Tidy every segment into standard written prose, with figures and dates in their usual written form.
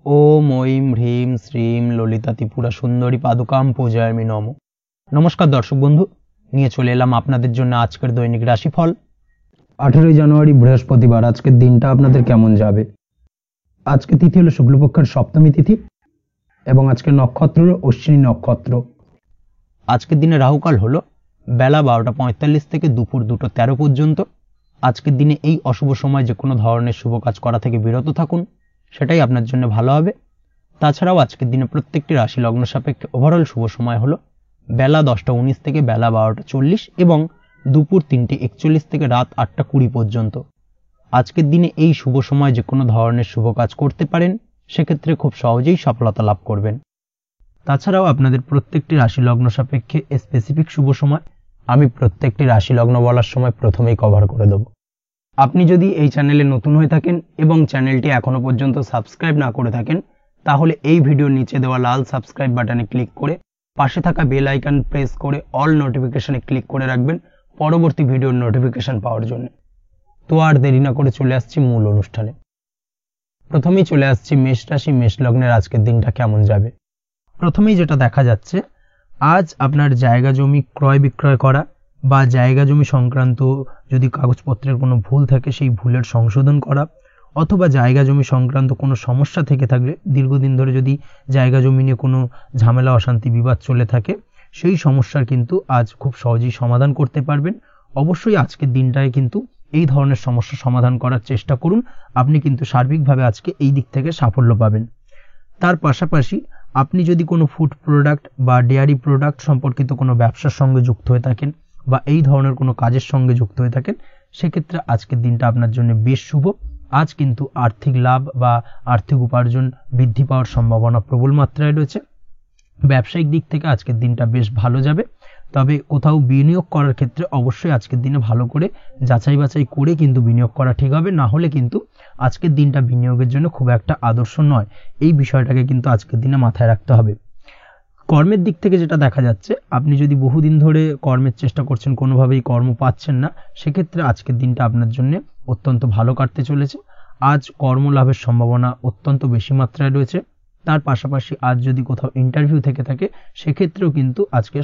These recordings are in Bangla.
ओम ऐं ह्रीं श्रीं ललिता त्रिपुरा सुंदरी पादुकां पूजयामि नमो। नमस्कार दर्शक बंधु, নিয়ে চলে এলাম আপনাদের জন্য আজকের দৈনিক রাশিফল। 18 জানুয়ারি বৃহস্পতিবার। আজকের দিনটা আপনাদের কেমন যাবে? আজকে তিথি হলো শুক্লপক্ষের সপ্তমী তিথি এবং আজকের নক্ষত্র হলো অশ্বিনী নক্ষত্র। আজকের দিনে রাহুকাল হলো বেলা 12টা 45 থেকে দুপুর 2টা 13 পর্যন্ত। আজকের দিনে এই অশুভ সময় যে কোনো ধরনের শুভ কাজ করা থেকে বিরত থাকুন, সেটাই আপনার জন্য ভালো হবে। তাছাড়াও আজকের দিনে প্রত্যেকটি রাশি লগ্ন সাপেক্ষে ওভারঅল শুভ সময় হলো বেলা 10টা 19 থেকে বেলা 12টা 40 এবং দুপুর 3টা 41 থেকে রাত 8টা 20 পর্যন্ত। আজকের দিনে এই শুভ সময় যে কোনো ধরনের শুভ কাজ করতে পারেন, সেক্ষেত্রে খুব সহজেই সফলতা লাভ করবেন। তাছাড়াও আপনাদের প্রত্যেকটি রাশি লগ্ন সাপেক্ষে স্পেসিফিক শুভ সময় আমি প্রত্যেকটি রাশি লগ্ন বলার সময় প্রথমেই কভার করে দেব। আপনি যদি এই চ্যানেলে নতুন হয়ে থাকেন এবং চ্যানেলটি এখনো পর্যন্ত সাবস্ক্রাইব না করে থাকেন, তাহলে এই ভিডিওর নিচে দেওয়া লাল সাবস্ক্রাইব বাটনে ক্লিক করে পাশে থাকা বেল আইকন প্রেস করে অল নোটিফিকেশনে ক্লিক করে রাখবেন পরবর্তী ভিডিওর নোটিফিকেশন পাওয়ার জন্য। তো আর দেরি না করে চলে আসছি মূল অনুষ্ঠানে। প্রথমেই চলে আসছি মেষ রাশি, মেষ লগ্নের আজকের দিনটা কেমন যাবে। প্রথমেই যেটা দেখা যাচ্ছে, আজ আপনার জায়গা জমি ক্রয় বিক্রয় করা বা জায়গা জমি সংক্রান্ত যদি কাগজপত্রের কোনো ভুল থাকে সেই ভুলের সংশোধন করা, অথবা জায়গা জমি সংক্রান্ত কোনো সমস্যা থেকে থাকলে দীর্ঘদিন ধরে যদি জায়গা জমি নিয়ে কোনো ঝামেলা অশান্তি বিবাদ চলে থাকে, সেই সমস্যার কিন্তু আজ খুব সহজেই সমাধান করতে পারবেন। অবশ্যই আজকের দিনটায় কিন্তু এই ধরনের সমস্যা সমাধান করার চেষ্টা করুন, আপনি কিন্তু সার্বিকভাবে আজকে এই দিক থেকে সাফল্য পাবেন। তার পাশাপাশি আপনি যদি কোনো ফুড প্রোডাক্ট বা ডেয়ারি প্রোডাক্ট সম্পর্কিত কোনো ব্যবসার সঙ্গে যুক্ত হয়ে থাকেন বা এই ধরনের কোনো কাজের সঙ্গে যুক্ত হয়ে থাকেন, সেক্ষেত্রে আজকের দিনটা আপনার জন্য বেশ শুভ। আজ কিন্তু আর্থিক লাভ বা আর্থিক উপার্জন বৃদ্ধি পাওয়ার সম্ভাবনা প্রবল মাত্রায় রয়েছে। ব্যবসায়িক দিক থেকে আজকের দিনটা বেশ ভালো যাবে, তবে কোথাও বিনিয়োগ করার ক্ষেত্রে অবশ্যই আজকের দিনে ভালো করে যাচাই বাছাই করে কিন্তু বিনিয়োগ করা ঠিক হবে, না হলে কিন্তু আজকের দিনটা বিনিয়োগের জন্য খুব একটা আদর্শ নয়। এই বিষয়টাকে কিন্তু আজকের দিনে মাথায় রাখতে হবে। কর্মের দিক থেকে যেটা দেখা যাচ্ছে, আপনি যদি বহুদিন ধরে কর্মের চেষ্টা করছেন, কোনোভাবেই কর্ম পাচ্ছেন না, সেক্ষেত্রে আজকের দিনটা আপনার জন্য অত্যন্ত ভালো কাটতে চলেছে। আজ কর্মলাভের সম্ভাবনা অত্যন্ত বেশি মাত্রায় রয়েছে। তার পাশাপাশি আজ যদি কোথাও ইন্টারভিউ থেকে থাকে, সেক্ষেত্রেও কিন্তু আজকে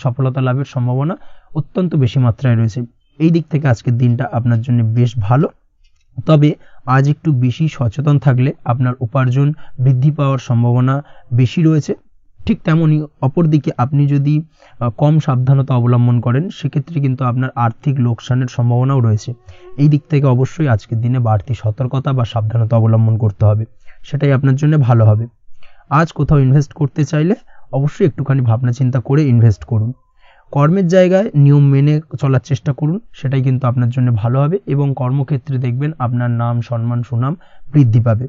সফলতা লাভের সম্ভাবনা অত্যন্ত বেশি মাত্রায় রয়েছে। এই দিক থেকে আজকের দিনটা আপনার জন্য বেশ ভালো, তবে আজ একটু বেশি সচেতন থাকলে আপনার উপার্জন বৃদ্ধি পাওয়ার সম্ভাবনা বেশি রয়েছে। ঠিক তেমনই অপরদিকে আপনি যদি কম সাবধানতা অবলম্বন করেন, সেক্ষেত্রে কিন্তু আপনার আর্থিক লোকসানের সম্ভাবনাও রয়েছে। এই দিক থেকে অবশ্যই আজকের দিনে বাড়তি সতর্কতা বা সাবধানতা অবলম্বন করতে হবে, সেটাই আপনার জন্য ভালো হবে। আজ কোথাও ইনভেস্ট করতে চাইলে অবশ্যই একটুখানি ভাবনা চিন্তা করে ইনভেস্ট করুন। কর্মের জায়গায় নিয়ম মেনে চলার চেষ্টা করুন, সেটাই কিন্তু আপনার জন্য ভালো হবে এবং কর্মক্ষেত্রে দেখবেন আপনার নাম সম্মান সুনাম বৃদ্ধি পাবে।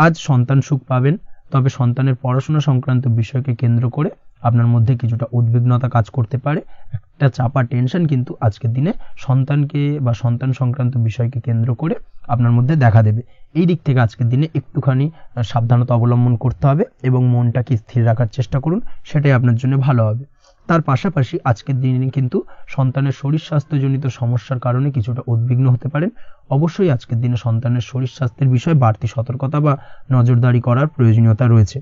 আজ সন্তান সুখ পাবেন, তবে সন্তানের পড়াশোনা সংক্রান্ত বিষয়কে কেন্দ্র করে আপনার মধ্যে কিছুটা উদ্বিগ্নতা কাজ করতে পারে। একটা চাপা টেনশন কিন্তু আজকের দিনে সন্তানকে বা সন্তান সংক্রান্ত বিষয়কে কেন্দ্র করে আপনার মধ্যে দেখা দেবে। এই দিক থেকে আজকের দিনে একটুখানি সাবধানতা অবলম্বন করতে হবে এবং মনটাকে স্থির রাখার চেষ্টা করুন, সেটাই আপনার জন্য ভালো হবে। তার পাশাপাশি আজকের দিনে কিন্তু সন্তানের শরীর স্বাস্থ্যজনিত সমস্যার কারণে কিছুটা উদ্বিগ্ন হতে পারেন। অবশ্যই আজকের দিনে সন্তানের শরীর স্বাস্থ্যের বিষয়ে বাড়তি সতর্কতা বা নজরদারি করার প্রয়োজনীয়তা রয়েছে।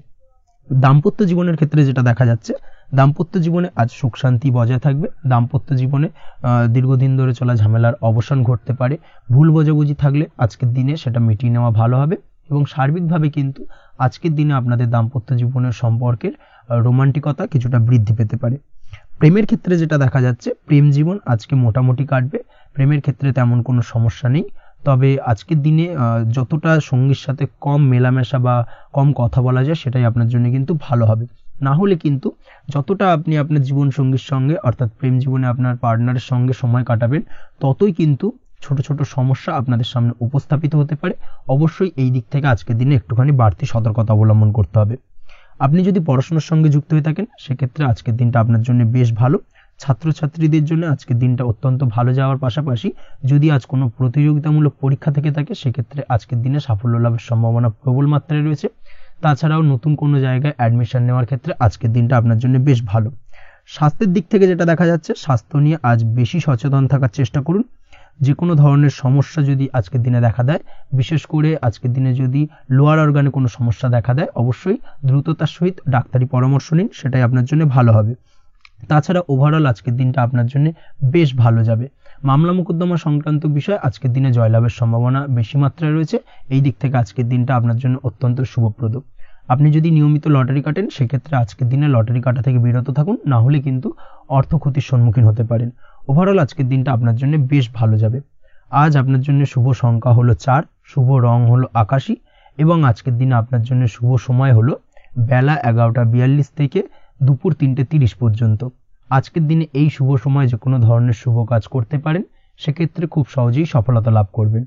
দাম্পত্য জীবনের ক্ষেত্রে যেটা দেখা যাচ্ছে, দাম্পত্য জীবনে আজ সুখ শান্তি বজায় থাকবে। দাম্পত্য জীবনে দীর্ঘদিন ধরে চলা ঝামেলার অবসান ঘটতে পারে। ভুল বোঝাবুঝি থাকলে আজকের দিনে সেটা মিটিয়ে নেওয়া ভালো হবে এবং সার্বিকভাবে কিন্তু আজকের দিনে আপনাদের দাম্পত্য জীবনের সম্পর্কের রোমান্টিকতা কিছুটা বৃদ্ধি পেতে পারে। প্রেমের ক্ষেত্রে যেটা দেখা যাচ্ছে, প্রেম জীবন আজকে মোটামুটি কাটবে। প্রেমের ক্ষেত্রে তেমন কোনো সমস্যা নেই, তবে আজকের দিনে যতটা সঙ্গীর সাথে কম মেলামেশা বা কম কথা বলা যায়, সেটাই আপনার জন্য কিন্তু ভালো হবে। না হলে কিন্তু যতটা আপনি আপনার জীবন সঙ্গীর সঙ্গে অর্থাৎ প্রেম জীবনে আপনার পার্টনারের সঙ্গে সময় কাটাবেন, ততই কিন্তু ছোট ছোট সমস্যা আপনাদের সামনে উপস্থাপিত হতে পারে। অবশ্যই এই দিক থেকে আজকের দিনে একটুখানি বাড়তি সতর্কতা অবলম্বন করতে হবে। আপনি যদি পড়াশোনার সঙ্গে যুক্ত হয়ে থাকেন, সেক্ষেত্রে আজকের দিনটা আপনার জন্য বেশ ভালো। ছাত্রছাত্রীদের জন্য আজকের দিনটা অত্যন্ত ভালো যাওয়ার পাশাপাশি যদি আজ কোনো প্রতিযোগিতামূলক পরীক্ষা থেকে থাকে, সেক্ষেত্রে আজকের দিনে সাফল্য লাভের সম্ভাবনা প্রবল মাত্রায় রয়েছে। তাছাড়াও নতুন কোনো জায়গায় অ্যাডমিশন নেওয়ার ক্ষেত্রে আজকের দিনটা আপনার জন্য বেশ ভালো। স্বাস্থ্যের দিক থেকে যেটা দেখা যাচ্ছে, স্বাস্থ্য নিয়ে আজ বেশি সচেতন থাকার চেষ্টা করুন। যে কোনো ধরনের সমস্যা যদি আজকের দিনে দেখা দেয়, বিশেষ করে আজকের দিনে যদি লোয়ার অর্গানে কোনো সমস্যা দেখা দেয়, অবশ্যই দ্রুততার সহিত ডাক্তারি পরামর্শ নিন, সেটাই আপনার জন্য ভালো হবে। তাছাড়া ওভারঅল আজকের দিনটা আপনার জন্য বেশ ভালো যাবে। মামলা মোকদ্দমা সংক্রান্ত বিষয় আজকের দিনে জয়লাভের সম্ভাবনা বেশি মাত্রায় রয়েছে। এই দিক থেকে আজকের দিনটা আপনার জন্য অত্যন্ত শুভপ্রদ। আপনি যদি নিয়মিত লটারি কাটেন, সেক্ষেত্রে আজকের দিনে লটারি কাটা থেকে বিরত থাকুন, না হলে কিন্তু অর্থ ক্ষতির সম্মুখীন হতে পারেন। ওভারঅল আজকের দিনটা আপনার জন্য বেশ ভালো যাবে। আজ আপনার জন্য শুভ সংখ্যা হলো 4, শুভ রং হলো আকাশী, এবং আজকের দিনে আপনার জন্য শুভ সময় হলো বেলা 11:42 থেকে দুপুর 3:30 পর্যন্ত। আজকের দিনে এই শুভ সময় যে কোনো ধরনের শুভ কাজ করতে পারেন, সেক্ষেত্রে খুব সহজেই সফলতা লাভ করবেন।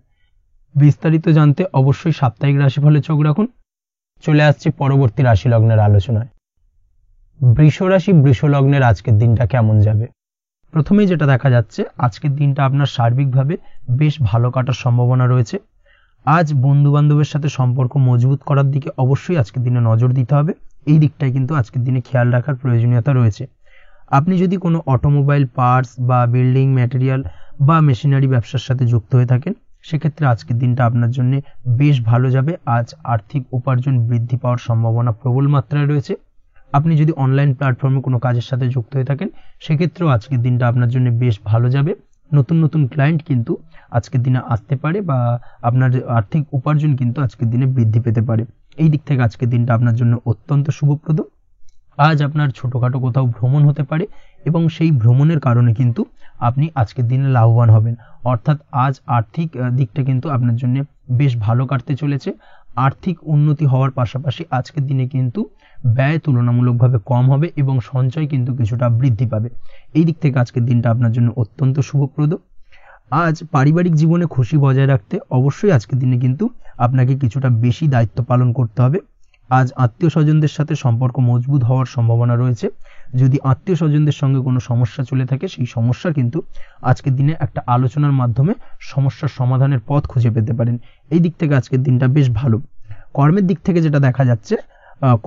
বিস্তারিত জানতে অবশ্যই সাপ্তাহিক রাশিফলে চোখ রাখুন। চলে আসছে পরবর্তী রাশি লগ্নের আলোচনায়। বৃষ রাশি, বৃষ লগ্নের আজকের দিনটা কেমন যাবে? প্রথমেই যেটা দেখা যাচ্ছে, আজকের দিনটা আপনার সার্বিকভাবে বেশ ভালো কাটার সম্ভাবনা রয়েছে। আজ বন্ধু বান্ধবের সাথে সম্পর্ক মজবুত করার দিকে অবশ্যই আজকের দিনে নজর দিতে হবে। এই দিকটাই কিন্তু আজকের দিনে খেয়াল রাখার প্রয়োজনীয়তা রয়েছে। আপনি যদি কোনো অটোমোবাইল পার্টস বা বিল্ডিং ম্যাটেরিয়াল বা মেশিনারি ব্যবসার সাথে যুক্ত হয়ে থাকেন, সেক্ষেত্রে আজকের দিনটা আপনার জন্য বেশ ভালো যাবে। আজ আর্থিক উপার্জন বৃদ্ধি পাওয়ার সম্ভাবনা প্রবল মাত্রায় রয়েছে। আপনি যদি অনলাইন প্ল্যাটফর্মে কোনো কাজের সাথে যুক্ত হয়ে থাকেন, সেক্ষেত্রেও আজকের দিনটা আপনার জন্য বেশ ভালো যাবে। নতুন নতুন ক্লায়েন্ট কিন্তু আজকের দিনে আসতে পারে, বা আপনার আর্থিক উপার্জন কিন্তু আজকের দিনে বৃদ্ধি পেতে পারে। এই দিক থেকে আজকের দিনটা আপনার জন্য অত্যন্ত শুভপ্রদ। আজ আপনার ছোটোখাটো কোথাও ভ্রমণ হতে পারে, এবং সেই ভ্রমণের কারণে কিন্তু আপনি আজকের দিনে লাভবান হবেন। অর্থাৎ আজ আর্থিক দিকটা কিন্তু আপনার জন্য বেশ ভালো কাটতে চলেছে। আর্থিক উন্নতি হওয়ার পাশাপাশি আজকের দিনে কিন্তু ব্যয় তুলনামূলকভাবে কম হবে, এবং সঞ্চয় কিন্তু কিছুটা বৃদ্ধি পাবে। এই দিক থেকে আজকের দিনটা আপনার জন্য অত্যন্ত শুভপ্রদ। আজ পারিবারিক জীবনে খুশি বজায় রাখতে অবশ্যই আজকের দিনে কিন্তু আপনাকে কিছুটা বেশি দায়িত্ব পালন করতে হবে। আজ আত্মীয় স্বজনদের সাথে সম্পর্ক মজবুত হওয়ার সম্ভাবনা রয়েছে। যদি আত্মীয় স্বজনদের সঙ্গে কোনো সমস্যা চলে থাকে, সেই সমস্যা কিন্তু আজকের দিনে একটা আলোচনার মাধ্যমে সমস্যার সমাধানের পথ খুঁজে পেতে পারেন। এই দিক থেকে আজকের দিনটা বেশ ভালো। কর্মের দিক থেকে যেটা দেখা যাচ্ছে,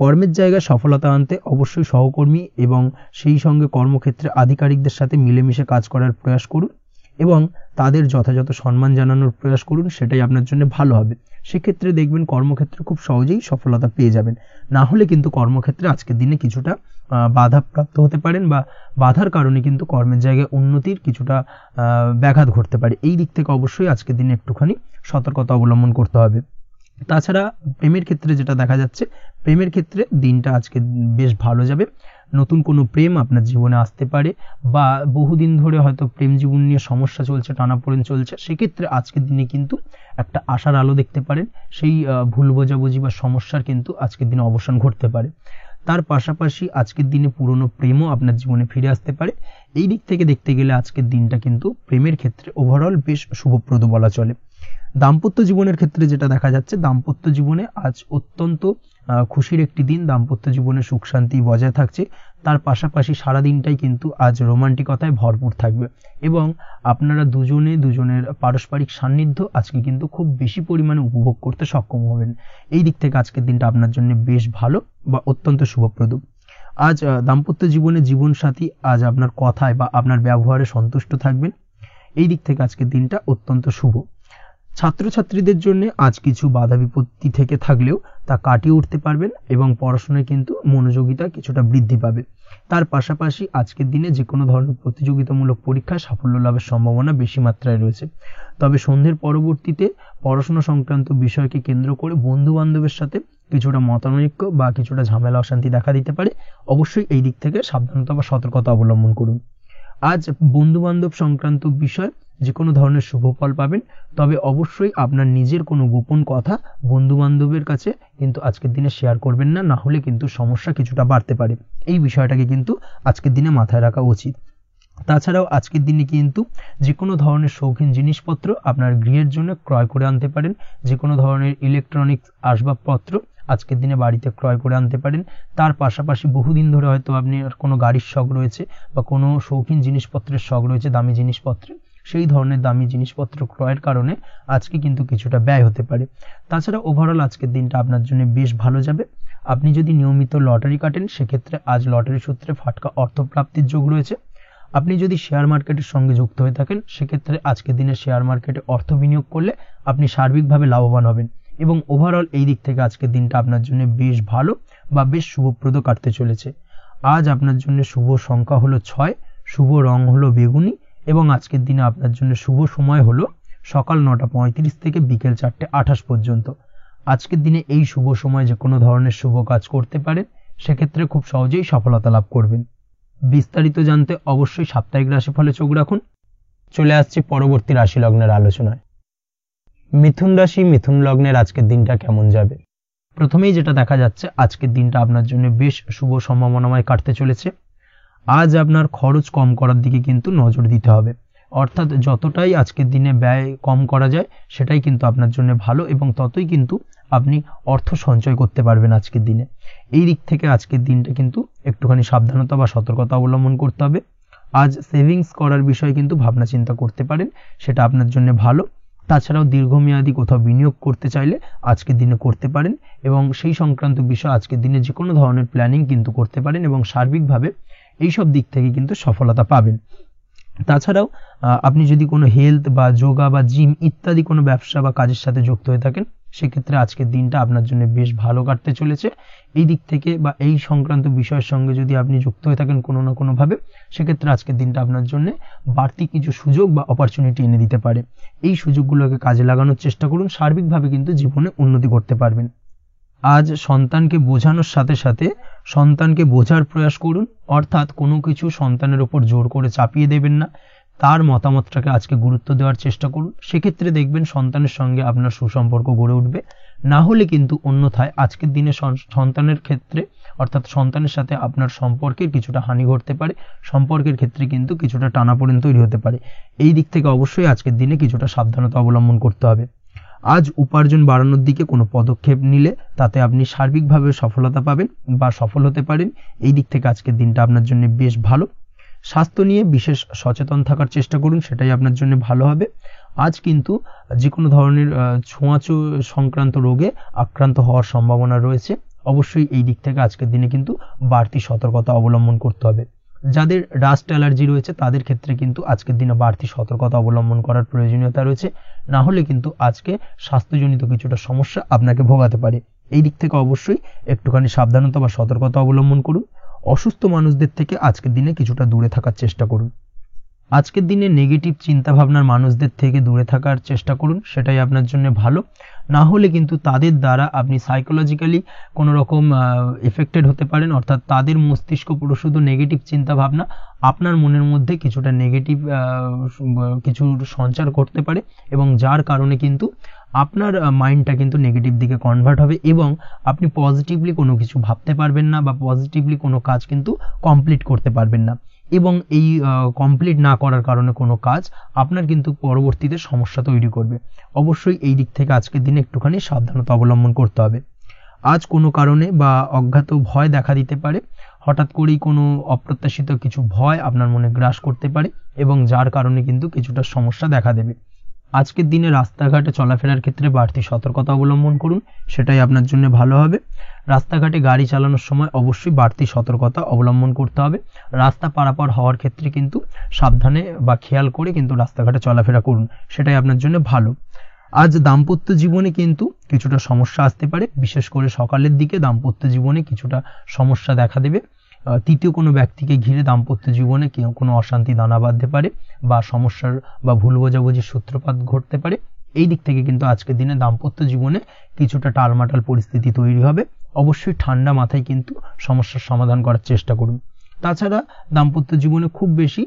কর্মের জায়গায় সফলতা আনতে অবশ্যই সহকর্মী এবং সেই সঙ্গে কর্মক্ষেত্রে আধিকারিকদের সাথে মিলেমিশে কাজ করার প্রয়াস করুন, এবং তাদের যথাযথ সম্মান জানানোর প্রয়াস করুন, সেটাই আপনার জন্য ভালো হবে। সেক্ষেত্রে দেখবেন কর্মক্ষেত্রে খুব সহজেই সফলতা পেয়ে যাবেন। না হলে কিন্তু কর্মক্ষেত্রে আজকের দিনে কিছুটা বাধাপ্রাপ্ত হতে পারেন, বা বাধার কারণে কিন্তু কর্মের জায়গায় উন্নতির কিছুটা ব্যাঘাত ঘটতে পারে। এই দিক থেকে অবশ্যই আজকের দিনে একটুখানি সতর্কতা অবলম্বন করতে হবে। তাছাড়া প্রেমের ক্ষেত্রে যেটা দেখা যাচ্ছে, প্রেমের ক্ষেত্রে দিনটা আজকে বেশ ভালো যাবে। নতুন কোনো প্রেম আপনার জীবনে আসতে পারে, বা বহুদিন ধরে হয়তো প্রেম জীবন নিয়ে সমস্যা চলছে, টানাপোড়েন চলছে, সেক্ষেত্রে আজকের দিনে কিন্তু একটা আশার আলো দেখতে পারেন। সেই ভুল বোঝাবুঝি বা সমস্যার কিন্তু আজকের দিনে অবসান ঘটতে পারে। তার পাশাপাশি আজকের দিনে পুরনো প্রেমও আপনার জীবনে ফিরে আসতে পারে। এই দিক থেকে দেখতে গেলে আজকের দিনটা কিন্তু প্রেমের ক্ষেত্রে ওভারঅল বেশ শুভপ্রদ বলা চলে। দাম্পত্য জীবনের ক্ষেত্রে যেটা দেখা যাচ্ছে, দাম্পত্য জীবনে আজ অত্যন্ত খুশির একটি দিন। দাম্পত্য জীবনে সুখ শান্তি বজায় থাকছে। তার পাশাপাশি সারা দিনটাই কিন্তু আজ রোমান্টিকতায় ভরপুর থাকবে, এবং আপনারা দুজনের পারস্পরিক সান্নিধ্য আজকে কিন্তু খুব বেশি পরিমাণে উপভোগ করতে সক্ষম হবেন। এই দিক থেকে আজকের দিনটা আপনার জন্য বেশ ভালো বা অত্যন্ত শুভপ্রদ। আজ দাম্পত্য জীবনে জীবনসাথী আজ আপনার কথায় বা আপনার ব্যবহারে সন্তুষ্ট থাকবেন। এই দিক থেকে আজকের দিনটা অত্যন্ত শুভ। ছাত্রছাত্রীদের জন্য আজ কিছু বাধা বিপত্তি থেকে থাকলেও তা কাটিয়ে উঠতে পারবেন, এবং পড়াশোনায় কিন্তু মনোযোগিতা কিছুটা বৃদ্ধি পাবে। তার পাশাপাশি আজকের দিনে যে কোনো ধরনের প্রতিযোগিতামূলক পরীক্ষায় সাফল্য লাভের সম্ভাবনা বেশি মাত্রায় রয়েছে। তবে সন্ধ্যের পরবর্তীতে পড়াশোনা সংক্রান্ত বিষয়কে কেন্দ্র করে বন্ধু বান্ধবের সাথে কিছুটা মতানৈক্য বা কিছুটা ঝামেলা অশান্তি দেখা দিতে পারে। অবশ্যই এই দিক থেকে সাবধানতা বা সতর্কতা অবলম্বন করুন। আজ বন্ধু বান্ধব সংক্রান্ত বিষয় যে কোনো ধরনের শুভ ফল পাবেন, তবে অবশ্যই আপনার নিজের কোনো গোপন কথা বন্ধু বান্ধবের কাছে কিন্তু আজকের দিনে শেয়ার করবেন না, না হলে কিন্তু সমস্যা কিছুটা বাড়তে পারে। এই বিষয়টাকে কিন্তু আজকের দিনে মাথায় রাখা উচিত। তাছাড়াও আজকের দিনে কিন্তু যে কোনো ধরনের শৌখিন জিনিসপত্র আপনার গৃহের জন্য ক্রয় করে আনতে পারেন। যে কোনো ধরনের ইলেকট্রনিক্স আসবাবপত্র আজকের দিনে বাড়িতে ক্রয় করে আনতে পারেন। তার পাশাপাশি বহুদিন ধরে হয়তো আপনি কোনো গাড়ির শখ রয়েছে, বা কোনো শৌখিন জিনিসপত্রের শখ রয়েছে, দামি জিনিসপত্র, সেই ধরনের দামি জিনিসপত্র ক্রয়ের কারণে আজকে কিন্তু কিছুটা ব্যয় হতে পারে। তাছাড়া ওভারঅল আজকের দিনটা আপনার জন্য বেশ ভালো যাবে। আপনি যদি নিয়মিত লটারি কাটেন, সেক্ষেত্রে আজ লটারি সূত্রে ফাটকা অর্থপ্রাপ্তির যোগ রয়েছে। আপনি যদি শেয়ার মার্কেটের সঙ্গে যুক্ত হয়ে থাকেন সেক্ষেত্রে আজকের দিনে শেয়ার মার্কেটে অর্থ বিনিয়োগ করলে আপনি সার্বিকভাবে লাভবান হবেন এবং ওভারঅল এই দিক থেকে আজকের দিনটা আপনার জন্য বেশ ভালো বা বেশ শুভপ্রদ কাটতে চলেছে। আজ আপনার জন্য শুভ সংখ্যা হলো 6, শুভ রং হলো বেগুনি এবং আজকের দিনে আপনার জন্য শুভ সময় হলো সকাল 9:35 থেকে বিকেল 4:28 পর্যন্ত। আজকের দিনে এই শুভ সময় যে কোনো ধরনের শুভ কাজ করতে পারেন, সেক্ষেত্রে খুব সহজেই সফলতা লাভ করবেন। বিস্তারিত জানতে অবশ্যই সাপ্তাহিক রাশিফলে চোখ রাখুন। চলে আসছি পরবর্তী রাশি লগ্নের আলোচনায়। মিথুন রাশি, মিথুন লগ্নের আজকের দিনটা কেমন যাবে? প্রথমেই যেটা দেখা যাচ্ছে, আজকের দিনটা আপনার জন্য বেশ শুভ সম্ভাবনাময় কাটতে চলেছে। আজ আপনার খরচ কম করার দিকে কিন্তু নজর দিতে হবে, অর্থাৎ যতটাই আজকের দিনে ব্যয় কম করা যায় সেটাই কিন্তু আপনার জন্য ভালো এবং ততই কিন্তু আপনি অর্থ সঞ্চয় করতে পারবেন আজকের দিনে। এই দিক থেকে আজকের দিনটা কিন্তু একটুখানি সাবধানতা বা সতর্কতা অবলম্বন করতে হবে। আজ সেভিংস করার বিষয়ে কিন্তু ভাবনা চিন্তা করতে পারেন, সেটা আপনার জন্য ভালো। তাছাড়াও দীর্ঘমেয়াদী কোথাও বিনিয়োগ করতে চাইলে আজকের দিনে করতে পারেন এবং সেই সংক্রান্ত বিষয় আজকের দিনে যে কোনো ধরনের প্ল্যানিং কিন্তু করতে পারেন এবং সার্বিকভাবে এইসব দিক থেকে কিন্তু সফলতা পাবেন। তাছাড়াও আপনি যদি কোনো হেলথ বা যোগা বা জিম ইত্যাদি কোনো ব্যবসা বা কাজের সাথে যুক্ত হয়ে থাকেন, সেক্ষেত্রে আজকের দিনটা আপনার জন্য বেশ ভালো কাটতে চলেছে। এই দিক থেকে বা এই সংক্রান্ত বিষয়ের সঙ্গে যদি আপনি যুক্ত হয়ে থাকেন কোনো না কোনোভাবে, সেক্ষেত্রে আজকের দিনটা আপনার জন্য বাড়তি কিছু সুযোগ বা অপরচুনিটি এনে দিতে পারে। এই সুযোগগুলোকে কাজে লাগানোর চেষ্টা করুন, সার্বিকভাবে কিন্তু জীবনে উন্নতি করতে পারবেন। আজ সন্তানকে বোঝানোর সাথে সাথে সন্তানকে বোঝার প্রয়াস করুন, অর্থাৎ কোনো কিছু সন্তানের ওপর জোর করে চাপিয়ে দেবেন না, তার মতামতটাকে আজকে গুরুত্ব দেওয়ার চেষ্টা করুন। সেক্ষেত্রে দেখবেন সন্তানের সঙ্গে আপনার সুসম্পর্ক গড়ে উঠবে। না হলে কিন্তু অন্যথায় আজকের দিনে সন্তানের ক্ষেত্রে অর্থাৎ সন্তানের সাথে আপনার সম্পর্কের কিছুটা হানি ঘটতে পারে, সম্পর্কের ক্ষেত্রে কিন্তু কিছুটা টানাপোড়েন তৈরি হতে পারে। এই দিক থেকে অবশ্যই আজকের দিনে কিছুটা সাবধানতা অবলম্বন করতে হবে। আজ উপার্জন বাড়ানোর দিকে কোনো পদক্ষেপ নিলে তাতে আপনি সার্বিকভাবে সফলতা পাবেন বা সফল হতে পারেন। এই দিক থেকে আজকের দিনটা আপনার জন্য বেশ ভালো। স্বাস্থ্য নিয়ে বিশেষ সচেতন থাকার চেষ্টা করুন, সেটাই আপনার জন্য ভালো হবে। আজ কিন্তু যে কোনো ধরনের ছোঁয়াচে সংক্রান্ত রোগে আক্রান্ত হওয়ার সম্ভাবনা রয়েছে। অবশ্যই এই দিক থেকে আজকের দিনে কিন্তু বাড়তি সতর্কতা অবলম্বন করতে হবে। যাদের ডাস্ট অ্যালার্জি রয়েছে তাদের ক্ষেত্রে কিন্তু আজকের দিনে বাড়তি সতর্কতা অবলম্বন করার প্রয়োজনীয়তা রয়েছে, না হলে কিন্তু আজকে স্বাস্থ্যজনিত কিছুটা সমস্যা আপনাকে ভোগাতে পারে। এই দিক থেকে অবশ্যই একটুখানি সাবধানতা বা সতর্কতা অবলম্বন করুন। অসুস্থ মানুষদের থেকে আজকের দিনে কিছুটা দূরে থাকার চেষ্টা করুন। আজকের দিনে নেগেটিভ চিন্তাভাবনার মানুষদের থেকে দূরে থাকার চেষ্টা করুন, সেটাই আপনার জন্য ভালো। না হলে কিন্তু তাদের দ্বারা আপনি সাইকোলজিক্যালি কোনো রকম এফেক্টেড হতে পারেন, অর্থাৎ তাদের মস্তিষ্ক পুরো শুধু নেগেটিভ চিন্তাভাবনা আপনার মনের মধ্যে কিছুটা নেগেটিভ কিছু সঞ্চার করতে পারে এবং যার কারণে কিন্তু আপনার মাইন্ডটা কিন্তু নেগেটিভ দিকে কনভার্ট হবে এবং আপনি পজিটিভলি কোনো কিছু ভাবতে পারবেন না বা পজিটিভলি কোনো কাজ কিন্তু কমপ্লিট করতে পারবেন না এবং এই কমপ্লিট না করার কারণে কোনো কাজ আপনার কিন্তু পরবর্তীতে সমস্যা তৈরি করবে। অবশ্যই এই দিক থেকে আজকের দিনে একটুখানি সাবধানতা অবলম্বন করতে হবে। আজ কোনো কারণে বা অজ্ঞাত ভয় দেখা দিতে পারে, হঠাৎ করেই কোনো অপ্রত্যাশিত কিছু ভয় আপনার মনে গ্রাস করতে পারে এবং যার কারণে কিন্তু কিছুটা সমস্যা দেখা দেবে। আজকের দিনে রাস্তাঘাটে চলাফেরার ক্ষেত্রে বাড়তি সতর্কতা অবলম্বন করুন, সেটাই আপনার জন্য ভালো হবে। রাস্তাঘাটে গাড়ি চালানোর সময় অবশ্যই বাড়তি সতর্কতা অবলম্বন করতে হবে। রাস্তা পারাপার হওয়ার ক্ষেত্রে কিন্তু সাবধানে বা খেয়াল করে কিন্তু রাস্তাঘাটে চলাফেরা করুন, সেটাই আপনার জন্য ভালো। আজ দাম্পত্য জীবনে কিন্তু কিছুটা সমস্যা আসতে পারে, বিশেষ করে সকালের দিকে দাম্পত্য জীবনে কিছুটা সমস্যা দেখা দেবে। তৃতীয় কোনো ব্যক্তিকে ঘিরে দাম্পত্য জীবনে কোনো অশান্তি দানা বাঁধতে পারে বা সমস্যার বা ভুল বোঝাবুঝির সূত্রপাত ঘটতে পারে। এই দিক থেকে কিন্তু আজকের দিনে দাম্পত্য জীবনে কিছুটা টালমাটাল পরিস্থিতি তৈরি হবে। অবশ্যই ঠান্ডা মাথায় কিন্তু সমস্যার সমাধান করার চেষ্টা করুন। তাছাড়া দাম্পত্য জীবনে খুব বেশি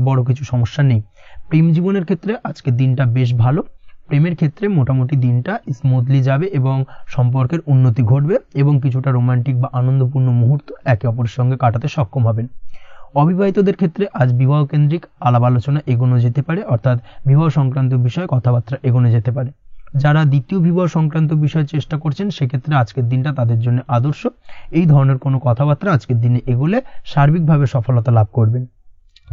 বড় কিছু সমস্যা নেই। প্রেম জীবনের ক্ষেত্রে আজকের দিনটা বেশ ভালো। প্রেমের ক্ষেত্রে মোটামুটি দিনটা স্মুথলি যাবে এবং সম্পর্কের উন্নতি ঘটবে এবং কিছুটা রোমান্টিক বা আনন্দপূর্ণ মুহূর্ত একে অপরের সঙ্গে কাটাতে সক্ষম হবেন। অবিবাহিতদের ক্ষেত্রে আজ বিবাহ কেন্দ্রিক আলাপ আলোচনা এগোনো যেতে পারে, অর্থাৎ বিবাহ সংক্রান্ত বিষয়ে কথাবার্তা এগোনো যেতে পারে। যারা দ্বিতীয় বিবাহ সংক্রান্ত বিষয়ে চেষ্টা করছেন সেক্ষেত্রে আজকের দিনটা তাদের জন্য আদর্শ। এই ধরনের কোনো কথাবার্তা আজকের দিনে এগোলে সার্বিকভাবে সফলতা লাভ করবেন।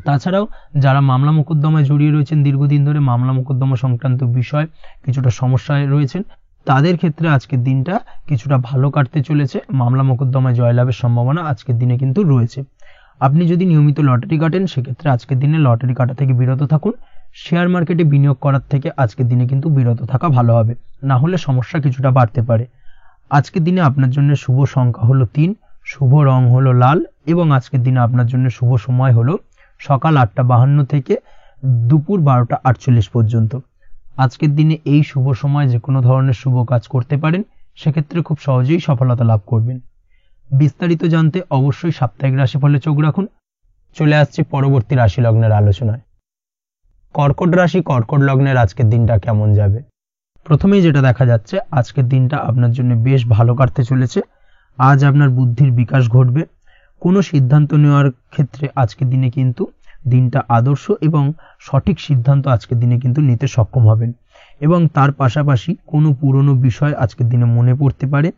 তাছাড়াও যারা মামলা মোকদ্দমায় জড়িয়ে রয়েছেন, দীর্ঘদিন ধরে মামলা মোকদ্দমা সংক্রান্ত বিষয় কিছুটা সমস্যায় রয়েছেন, তাদের ক্ষেত্রে আজকের দিনটা কিছুটা ভালো কাটতে চলেছে। মামলা মোকদ্দমায় জয়লাভের সম্ভাবনা আজকের দিনে কিন্তু রয়েছে। আপনি যদি নিয়মিত লটারি কাটেন সেক্ষেত্রে আজকের দিনে লটারি কাটা থেকে বিরত থাকুন। শেয়ার মার্কেটে বিনিয়োগ করার থেকে আজকের দিনে কিন্তু বিরত থাকা ভালো হবে, না হলে সমস্যা কিছুটা বাড়তে পারে। আজকের দিনে আপনার জন্য শুভ সংখ্যা হলো 3, শুভ রং হলো লাল এবং আজকের দিনে আপনার জন্য শুভ সময় হলো সকাল 8:52 থেকে দুপুর 12:48 পর্যন্ত। আজকের দিনে এই শুভ সময় যে কোনো ধরনের শুভ কাজ করতে পারেন, সেক্ষেত্রে খুব সহজেই সফলতা লাভ করবেন। বিস্তারিত জানতে অবশ্যই সাপ্তাহিক রাশিফলে চোখ রাখুন। চলে আসছে পরবর্তী রাশি লগ্নের আলোচনায়। কর্কট রাশি, কর্কট লগ্নের আজকের দিনটা কেমন যাবে? প্রথমেই যেটা দেখা যাচ্ছে, আজকের দিনটা আপনার জন্য বেশ ভালো কাটতে চলেছে। আজ আপনার বুদ্ধির বিকাশ ঘটবে। কোনো সিদ্ধান্ত নেওয়ার ক্ষেত্রে আজকের দিনে কিন্তু দিনটা আদর্শ এবং সঠিক সিদ্ধান্ত আজকের দিনে কিন্তু নিতে সক্ষম হবেন এবং তার পাশাপাশি কোনো পুরনো বিষয় আজকের দিনে মনে পড়তে পারে।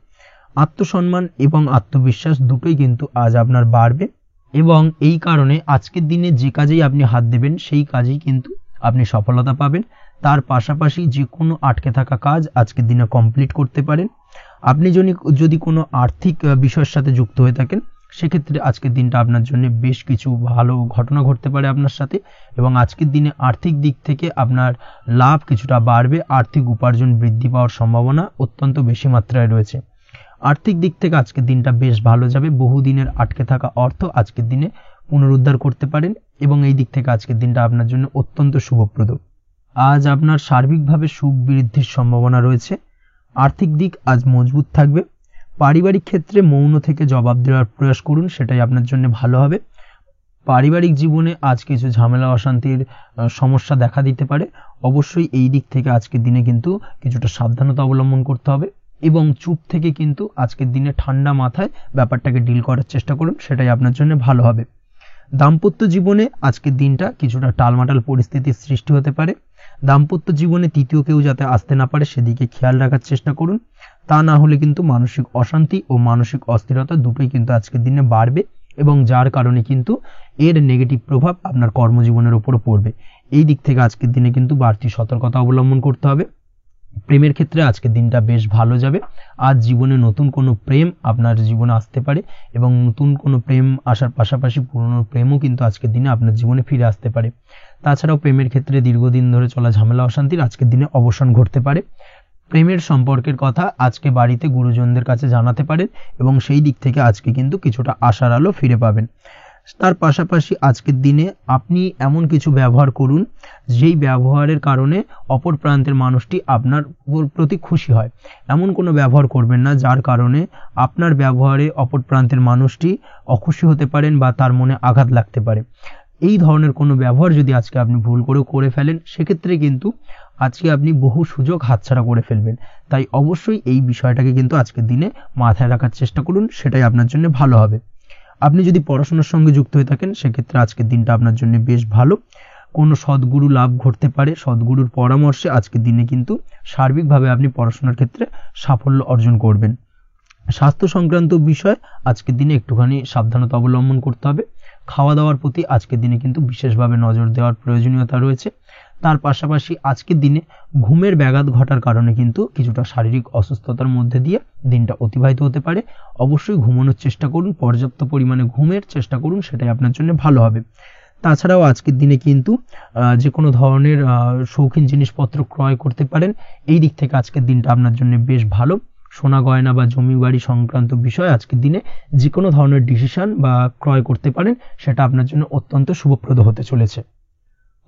আত্মসম্মান এবং আত্মবিশ্বাস দুটোই কিন্তু আজ আপনার বাড়বে এবং এই কারণে আজকের দিনে যে কাজেই আপনি হাত দেবেন সেই কাজেই কিন্তু আপনি সফলতা পাবেন। তার পাশাপাশি যে কোনো আটকে থাকা কাজ আজকের দিনে কমপ্লিট করতে পারেন। আপনি যদি কোনো আর্থিক বিষয়ের সাথে যুক্ত হয়ে থাকেন, সেক্ষেত্রে আজকের দিনটা আপনার জন্য বেশ কিছু ভালো ঘটনা ঘটতে পারে আপনার সাথে এবং আজকের দিনে আর্থিক দিক থেকে আপনার লাভ কিছুটা বাড়বে। আর্থিক উপার্জন বৃদ্ধি পাওয়ার সম্ভাবনা অত্যন্ত বেশি মাত্রায় রয়েছে। আর্থিক দিক থেকে আজকের দিনটা বেশ ভালো যাবে। বহুদিনের আটকে থাকা অর্থ আজকের দিনে পুনরুদ্ধার করতে পারেন এবং এই দিক থেকে আজকের দিনটা আপনার জন্য অত্যন্ত শুভপ্রদ। আজ আপনার সার্বিকভাবে সুখ বৃদ্ধির সম্ভাবনা রয়েছে। আর্থিক দিক আজ মজবুত থাকবে। পারিবারিক ক্ষেত্রে মৌন থেকে জবাব দেওয়ার প্রয়াস করুন, সেটাই আপনার জন্য ভালো হবে। পারিবারিক জীবনে আজ কিছু ঝামেলা অশান্তির সমস্যা দেখা দিতে পারে। অবশ্যই এই দিক থেকে আজকের দিনে কিন্তু কিছুটা সাবধানতা অবলম্বন করতে হবে এবং চুপ থেকে কিন্তু আজকের দিনে ঠান্ডা মাথায় ব্যাপারটাকে ডিল করার চেষ্টা করুন, সেটাই আপনার জন্য ভালো হবে। দাম্পত্য জীবনে আজকের দিনটা কিছুটা টালমাটাল পরিস্থিতির সৃষ্টি হতে পারে। দাম্পত্য জীবনে তৃতীয় কেউ যাতে আসতে না পারে সেদিকে খেয়াল রাখার চেষ্টা করুন। তা না হলে কিন্তু মানসিক অশান্তি ও মানসিক অস্থিরতা দুটোই কিন্তু আজকের দিনে বাড়বে এবং যার কারণে কিন্তু এর নেগেটিভ প্রভাব আপনার কর্মজীবনের উপর পড়বে। এই দিক থেকে আজকের দিনে কিন্তু বাড়তি সতর্কতা অবলম্বন করতে হবে। প্রেমের ক্ষেত্রে আজকের দিনটা বেশ ভালো যাবে। আজ জীবনে নতুন কোনো প্রেম আপনার জীবনে আসতে পারে এবং নতুন কোনো প্রেম আসার পাশাপাশি পুরনো প্রেমও কিন্তু আজকের দিনে আপনার জীবনে ফিরে আসতে পারে। তাছাড়াও প্রেমের ক্ষেত্রে দীর্ঘদিন ধরে চলা ঝামেলা অশান্তির আজকের দিনে অবসান ঘটতে পারে। প্রেমের সম্পর্কের কথা আজকে বাড়িতে গুরুজনদের কাছে জানাতে পারেন এবং সেই দিক থেকে আজকে কিন্তু কিছুটা আশার আলো ফিরে পাবেন। তার পাশাপাশি আজকের দিনে আপনি এমন কিছু ব্যবহার করুন যেই ব্যবহারের কারণে অপর প্রান্তের মানুষটি আপনার প্রতি খুশি হয়। এমন কোনো ব্যবহার করবেন না যার কারণে আপনার ব্যবহারে অপর প্রান্তের মানুষটি অখুশি হতে পারেন বা তার মনে আঘাত লাগতে পারে। এই ধরনের কোনো ব্যবহার যদি আজকে আপনি ভুল করে ফেলেন, সেক্ষেত্রে কিন্তু আজকে আপনি বহু সুযোগ হাতছাড়া করে ফেলবেন। তাই অবশ্যই এই বিষয়টাকে কিন্তু আজকের দিনে মাথায় রাখার চেষ্টা করুন, সেটাই আপনার জন্য ভালো হবে। আপনি যদি পড়াশোনার সঙ্গে যুক্ত হয়ে থাকেন, সেক্ষেত্রে আজকের দিনটা আপনার জন্য বেশ ভালো। কোনো সদ্গুরু লাভ ঘটতে পারে। সদ্গুরুর পরামর্শে আজকের দিনে কিন্তু সার্বিকভাবে আপনি পড়াশোনার ক্ষেত্রে সাফল্য অর্জন করবেন। স্বাস্থ্য সংক্রান্ত বিষয় আজকের দিনে একটুখানি সাবধানতা অবলম্বন করতে হবে। খাওয়া দাওয়ার প্রতি আজকের দিনে কিন্তু বিশেষভাবে নজর দেওয়ার প্রয়োজনীয়তা রয়েছে। তার পাশাপাশি আজকের দিনে ঘুমের ব্যাঘাত ঘটার কারণে কিন্তু কিছুটা শারীরিক অসুস্থতার মধ্যে দিয়ে দিনটা অতিবাহিত হতে পারে। অবশ্যই ঘুমানোর চেষ্টা করুন, পর্যাপ্ত পরিমাণে ঘুমের চেষ্টা করুন, সেটাই আপনার জন্য ভালো হবে। তাছাড়াও আজকের দিনে কিন্তু যে কোনো ধরনের শৌখিন জিনিসপত্র ক্রয় করতে পারেন। এই দিক থেকে আজকের দিনটা আপনার জন্য বেশ ভালো। সোনা গয়না বা জমি বাড়ি সংক্রান্ত বিষয় আজকের দিনে যে কোনো ধরনের ডিসিশন বা ক্রয় করতে পারেন, সেটা আপনার জন্য অত্যন্ত শুভপ্রদ হতে চলেছে।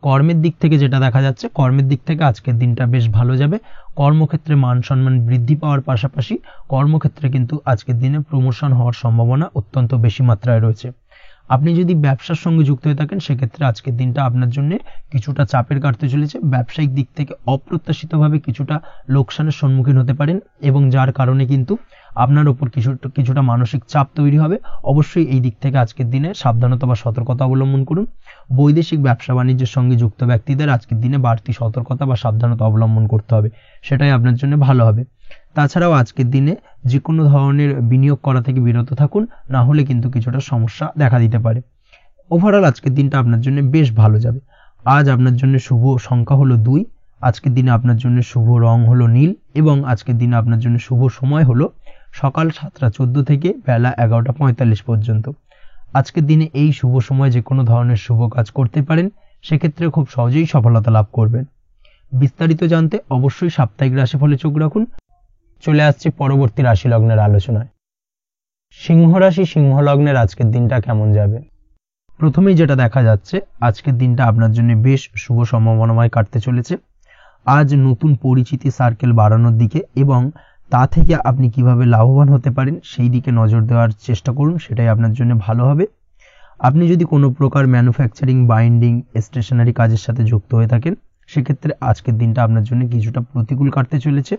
কর্মের দিক থেকে যেটা দেখা যাচ্ছে, কর্মের দিক থেকে আজকের দিনটা বেশ ভালো যাবে। কর্মক্ষেত্রে মান সম্মান বৃদ্ধি পাওয়ার পাশাপাশি কর্মক্ষেত্রে কিন্তু আজকের দিনে প্রমোশন হওয়ার সম্ভাবনা অত্যন্ত বেশি মাত্রায় রয়েছে। আপনি যদি ব্যবসার সঙ্গে যুক্ত হয়ে থাকেন, সেক্ষেত্রে আজকের দিনটা আপনার জন্য কিছুটা চাপের কাটতে চলেছে। ব্যবসায়িক দিক থেকে অপ্রত্যাশিতভাবে কিছুটা লোকসানের সম্মুখীন হতে পারেন এবং যার কারণে কিন্তু আপনার উপর কিছুটা মানসিক চাপ তৈরি হবে। অবশ্যই এই দিক থেকে আজকের দিনে সাবধানতা বা সতর্কতা অবলম্বন করুন। বৈদেশিক ব্যবসা বাণিজ্যের সঙ্গে যুক্ত ব্যক্তিদের আজকের দিনে বাড়তি সতর্কতা বা সাবধানতা অবলম্বন করতে হবে, সেটাই আপনার জন্য ভালো হবে। তাছাড়াও আজকের দিনে যে কোনো ধরনের বিনিয়োগ করা থেকে বিরত থাকুন, না হলে কিন্তু কিছুটা সমস্যা দেখা দিতে পারে। ওভারঅল আজকের দিনটা আপনার জন্য বেশ ভালো যাবে। আজ আপনার জন্য শুভ সংখ্যা হলো 2। আজকের দিনে আপনার জন্য শুভ রং হলো নীল এবং আজকের দিনে আপনার জন্য শুভ সময় হলো সকাল 7:14 থেকে বেলা 11:45 পর্যন্ত। আজকের দিনে এই শুভ সময়ে যে কোনো ধরনের শুভ কাজ করতে পারেন, সেক্ষেত্রে খুব সহজেই সফলতা লাভ করবেন। বিস্তারিত জানতে অবশ্যই সাপ্তাহিক রাশিফলে চোখ রাখুন। চলে আসছে পরবর্তী রাশি লগ্নের আলোচনায়। সিংহ রাশি, সিংহ লগ্নের আজকের দিনটা কেমন যাবে? প্রথমেই যেটা দেখা যাচ্ছে, আজকের দিনটা আপনার জন্য বেশ শুভ সম্ভাবনাময় কাটতে চলেছে। আজ নতুন পরিচিতি সার্কেল বাড়ানোর দিকে এবং তা থেকে আপনি কিভাবে লাভবান হতে পারেন সেই দিকে নজর দেওয়ার চেষ্টা করুন, সেটাই আপনার জন্য ভালো হবে। আপনি যদি কোনো প্রকার ম্যানুফ্যাকচারিং, বাইন্ডিং, স্টেশনারি কাজের সাথে যুক্ত হয়ে থাকেন, সেক্ষেত্রে আজকের দিনটা আপনার জন্য কিছুটা প্রতিকূল কাটতে চলেছে।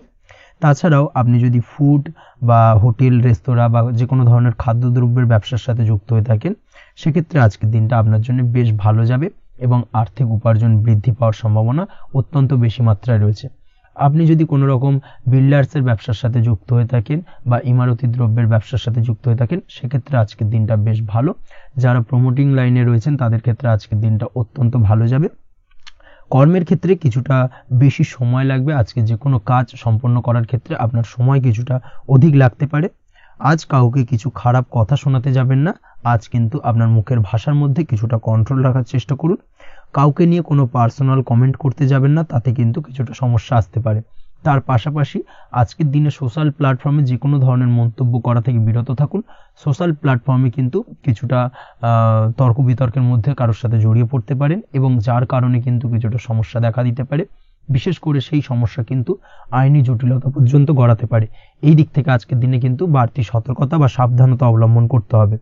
তাছাড়াও আপনি যদি ফুড বা হোটেল, রেস্তোরাঁ বা যে কোনো ধরনের খাদ্যদ্রব্যের ব্যবসার সাথে যুক্ত হয়ে থাকেন, সেক্ষেত্রে আজকের দিনটা আপনার জন্য বেশ ভালো যাবে এবং আর্থিক উপার্জন বৃদ্ধি পাওয়ার সম্ভাবনা অত্যন্ত বেশি মাত্রায় রয়েছে। আপনি যদি কোনো রকম বিল্ডার্সের ব্যবসার সাথে যুক্ত হয়ে থাকেন বা ইমারতি দ্রব্যের ব্যবসার সাথে যুক্ত হয়ে থাকেন, সেক্ষেত্রে আজকের দিনটা বেশ ভালো। যারা প্রমোটিং লাইনে রয়েছেন তাদের ক্ষেত্রে আজকের দিনটা অত্যন্ত ভালো যাবে। কর্মের ক্ষেত্রে কিছুটা বেশি সময় লাগবে। আজকে যে কোনো কাজ সম্পন্ন করার ক্ষেত্রে আপনার সময় কিছুটা অধিক লাগতে পারে। আজ কাউকে কিছু খারাপ কথা শোনাতে যাবেন না। আজ কিন্তু আপনার মুখের ভাষার মধ্যে কিছুটা কন্ট্রোল রাখার চেষ্টা করুন। কাউকে নিয়ে কোনো পার্সোনাল কমেন্ট করতে যাবেন না, তাতে কিন্তু কিছুটা সমস্যা আসতে পারে। তার পাশাপাশি আজকের দিনে সোশ্যাল প্ল্যাটফর্মে যে কোনো ধরনের মন্তব্য করা থেকে বিরত থাকুন। সোশ্যাল প্ল্যাটফর্মে কিন্তু কিছুটা তর্ক বিতর্কের মধ্যে কারোর সাথে জড়িয়ে পড়তে পারেন এবং যার কারণে কিন্তু কিছুটা সমস্যা দেখা দিতে পারে। বিশেষ করে সেই সমস্যা কিন্তু আইনি জটিলতা পর্যন্ত গড়াতে পারে। এই দিক থেকে আজকের দিনে কিন্তু বাড়তি সতর্কতা বা সাবধানতা অবলম্বন করতে হবে।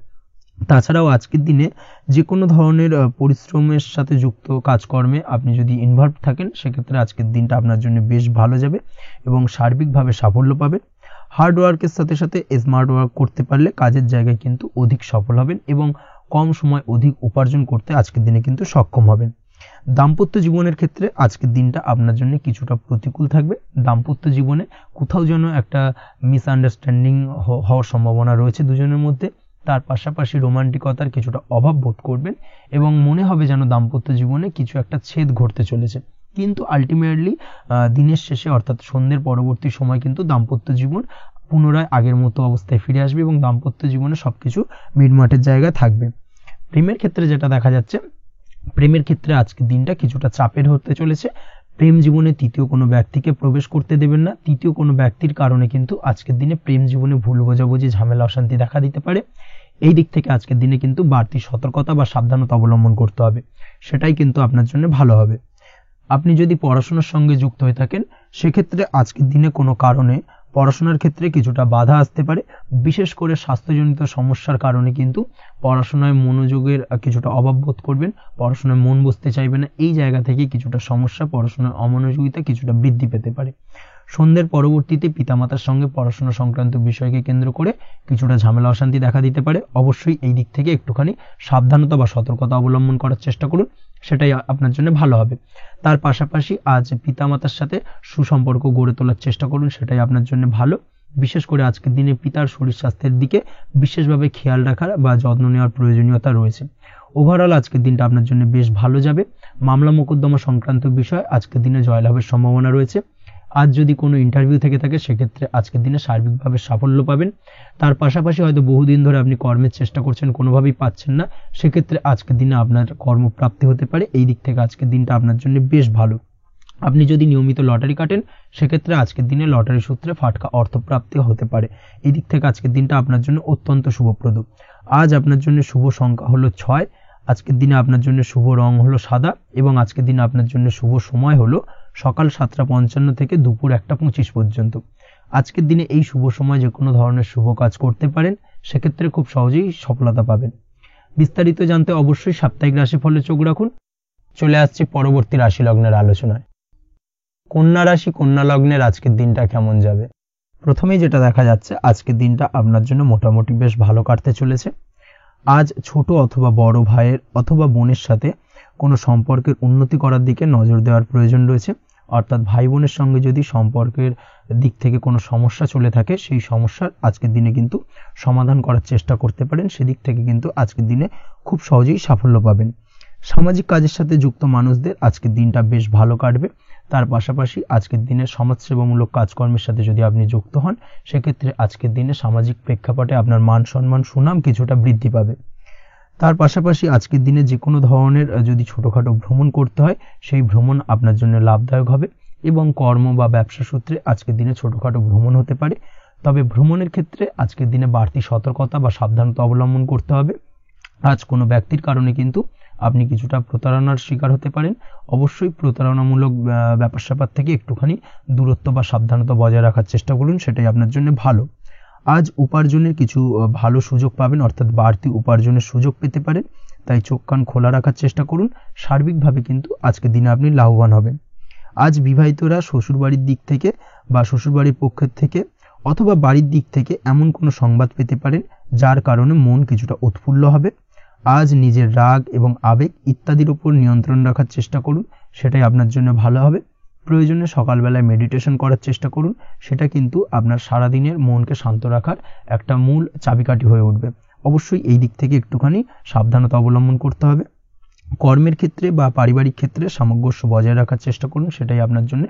তাছাড়াও আজকের দিনে যে কোনো ধরনের পরিশ্রমের সাথে যুক্ত কাজকর্মে আপনি যদি ইনভলভ থাকেন, সেক্ষেত্রে আজকের দিনটা আপনার জন্য বেশ ভালো যাবে এবং সার্বিকভাবে সাফল্য পাবেন। হার্ড ওয়ার্কের সাথে সাথে স্মার্ট ওয়ার্ক করতে পারলে কাজের জায়গায় কিন্তু অধিক সফল হবেন এবং কম সময় অধিক উপার্জন করতে আজকের দিনে কিন্তু সক্ষম হবেন। দাম্পত্য জীবনের ক্ষেত্রে আজকের দিনটা আপনার জন্য কিছুটা প্রতিকূল থাকবে। দাম্পত্য জীবনে কোথাও যেন একটা মিসআন্ডারস্ট্যান্ডিং হওয়ার সম্ভাবনা রয়েছে দুজনের মধ্যে। তার পাশাপাশি রোমান্টিকতার কিছুটা অভাব বোধ করবেন এবং মনে হবে যেন দাম্পত্য জীবনে কিছু একটা ছেদ ঘটতে চলেছে। কিন্তু আলটিমেটলি দিনের শেষে অর্থাৎ সন্ধ্যের পরবর্তী সময় কিন্তু দাম্পত্য জীবন পুনরায় আগের মতো অবস্থায় ফিরে আসবে এবং দাম্পত্য জীবনে সবকিছু মিটমাটের জায়গায় থাকবে। প্রেমের ক্ষেত্রে যেটা দেখা যাচ্ছে, প্রেমের ক্ষেত্রে আজকের দিনটা কিছুটা চাপের হতে চলেছে। প্রেম জীবনে তৃতীয় কোনো ব্যক্তিকে প্রবেশ করতে দেবেন না। তৃতীয় কোনো ব্যক্তির কারণে কিন্তু আজকের দিনে প্রেম জীবনে ভুল বোঝাবুঝি, ঝামেলা, অশান্তি দেখা দিতে পারে। এই দিক থেকে আজকের দিনে কিন্তু বাড়তি সতর্কতা বা সাবধানতা অবলম্বন করতে হবে, সেটাই কিন্তু আপনার জন্য ভালো হবে। আপনি যদি পড়াশোনার সঙ্গে যুক্ত হয়ে থাকেন, সেক্ষেত্রে আজকের দিনে কোনো কারণে পড়াশোনার ক্ষেত্রে কিছুটা বাধা আসতে পারে। বিশেষ করে স্বাস্থ্যজনিত সমস্যার কারণে কিন্তু পড়াশোনায় মনোযোগের কিছুটা অভাব বোধ করবেন, পড়াশোনায় মন বসতে চাইবে না। এই জায়গা থেকে কিছুটা সমস্যা, পড়াশোনার অমনোযোগিতা কিছুটা বৃদ্ধি পেতে পারে। সন্ধ্যের পরবর্তীতে পিতামাতার সঙ্গে পড়াশোনা সংক্রান্ত বিষয়কে কেন্দ্র করে কিছুটা ঝামেলা, অশান্তি দেখা দিতে পারে। অবশ্যই এই দিক থেকে একটুখানি সাবধানতা বা সতর্কতা অবলম্বন করার চেষ্টা করুন, সেটাই আপনার জন্য ভালো হবে। তার পাশাপাশি আজ পিতামাতার সাথে সুসম্পর্ক গড়ে তোলার চেষ্টা করুন, সেটাই আপনার জন্য ভালো। বিশেষ করে আজকের দিনে পিতার শরীর স্বাস্থ্যের দিকে বিশেষভাবে খেয়াল রাখার বা যত্ন নেওয়ার প্রয়োজনীয়তা রয়েছে। ওভারঅল আজকের দিনটা আপনার জন্য বেশ ভালো যাবে। মামলা মোকদ্দমা সংক্রান্ত বিষয় আজকের দিনে জয়লাভের সম্ভাবনা রয়েছে। আজ যদি কোনো ইন্টারভিউ থেকে থাকে, সেক্ষেত্রে আজকের দিনে সার্বিকভাবে সাফল্য পাবেন। তার পাশাপাশি হয়তো বহুদিন ধরে আপনি কর্মের চেষ্টা করছেন, কোনোভাবেই পাচ্ছেন না, সেক্ষেত্রে আজকের দিনে আপনার কর্মপ্রাপ্তি হতে পারে। এই দিক থেকে আজকের দিনটা আপনার জন্য বেশ ভালো। আপনি যদি নিয়মিত লটারি কাটেন, সেক্ষেত্রে আজকের দিনে লটারি সূত্রে ফাটকা অর্থপ্রাপ্তি হতে পারে। এই দিক থেকে আজকের দিনটা আপনার জন্য অত্যন্ত শুভপ্রদ। আজ আপনার জন্য শুভ সংখ্যা হলো 6। আজকের দিনে আপনার জন্য শুভ রং হলো সাদা এবং আজকের দিনে আপনার জন্য শুভ সময় হলো সকাল 7:55 থেকে দুপুর 1:25 পর্যন্ত। আজকের দিনে এই শুভ সময় যে কোনো ধরনের শুভ কাজ করতে পারেন, সেক্ষেত্রে খুব সহজেই সফলতা পাবেন। বিস্তারিত জানতে অবশ্যই সাপ্তাহিক রাশিফলে চোখ রাখুন। চলে আসছি পরবর্তী রাশি লগ্নের আলোচনায়। কন্যা রাশি, কন্যা লগ্নের আজকের দিনটা কেমন যাবে? প্রথমেই যেটা দেখা যাচ্ছে, আজকের দিনটা আপনার জন্য মোটামুটি বেশ ভালো কাটতে চলেছে। আজ ছোট অথবা বড় ভাইয়ের অথবা বোনের সাথে কোনো সম্পর্কের উন্নতি করার দিকে নজর দেওয়ার প্রয়োজন রয়েছে। অর্থাৎ ভাই বোনের সঙ্গে যদি সম্পর্কের দিক থেকে কোনো সমস্যা চলে থাকে, সেই সমস্যার আজকের দিনে কিন্তু সমাধান করার চেষ্টা করতে পারেন। সেদিক থেকে কিন্তু আজকের দিনে খুব সহজেই সাফল্য পাবেন। সামাজিক কাজের সাথে যুক্ত মানুষদের আজকের দিনটা বেশ ভালো কাটবে। তার পাশাপাশি আজকের দিনে সমাজসেবামূলক কাজকর্মের সাথে যদি আপনি যুক্ত হন, সেক্ষেত্রে আজকের দিনে সামাজিক প্রেক্ষাপটে আপনার মান সম্মান সুনাম কিছুটা বৃদ্ধি পাবে। তার পাশাপাশি আজকের দিনে যে কোনো ধরনের যদি ছোটোখাটো ভ্রমণ করতে হয় সেই ভ্রমণ আপনার জন্য লাভদায়ক হবে, এবং কর্ম বা ব্যবসা সূত্রে আজকের দিনে ছোটোখাটো ভ্রমণ হতে পারে। তবে ভ্রমণের ক্ষেত্রে আজকের দিনে বাড়তি সতর্কতা বা সাবধানতা অবলম্বন করতে হবে। আজ কোনো ব্যক্তির কারণে কিন্তু আপনি কিছুটা প্রতারণার শিকার হতে পারেন। অবশ্যই প্রতারণামূলক ব্যাপার স্যাপার থেকে একটুখানি দূরত্ব বা সাবধানতা বজায় রাখার চেষ্টা করুন, সেটাই আপনার জন্য ভালো। আজ উপার্জনের কিছু ভালো সুযোগ পাবেন, অর্থাৎ বাড়তি উপার্জনের সুযোগ পেতে পারেন, তাই চোখ কান খোলা রাখার চেষ্টা করুন। সার্বিকভাবে কিন্তু আজকের দিনে আপনি লাভবান হবেন। আজ বিবাহিতরা শ্বশুরবাড়ির দিক থেকে বা শ্বশুরবাড়ির পক্ষের থেকে অথবা বাড়ির দিক থেকে এমন কোনো সংবাদ পেতে পারেন যার কারণে মন কিছুটা উৎফুল্ল হবে। আজ নিজের রাগ এবং আবেগ ইত্যাদির উপর নিয়ন্ত্রণ রাখার চেষ্টা করুন, সেটাই আপনার জন্য ভালো হবে। প্রয়োজনে সকালবেলায় মেডিটেশন করার চেষ্টা করুন, সেটা কিন্তু আপনার সারাদিনের মনকে শান্ত রাখার একটা মূল চাবিকাঠি হয়ে উঠবে। অবশ্যই এই দিক থেকে একটুখানি সাবধানতা অবলম্বন করতে হবে। কর্মের ক্ষেত্রে বা পারিবারিক ক্ষেত্রে সামঞ্জস্য বজায় রাখার চেষ্টা করুন, সেটাই আপনার জন্য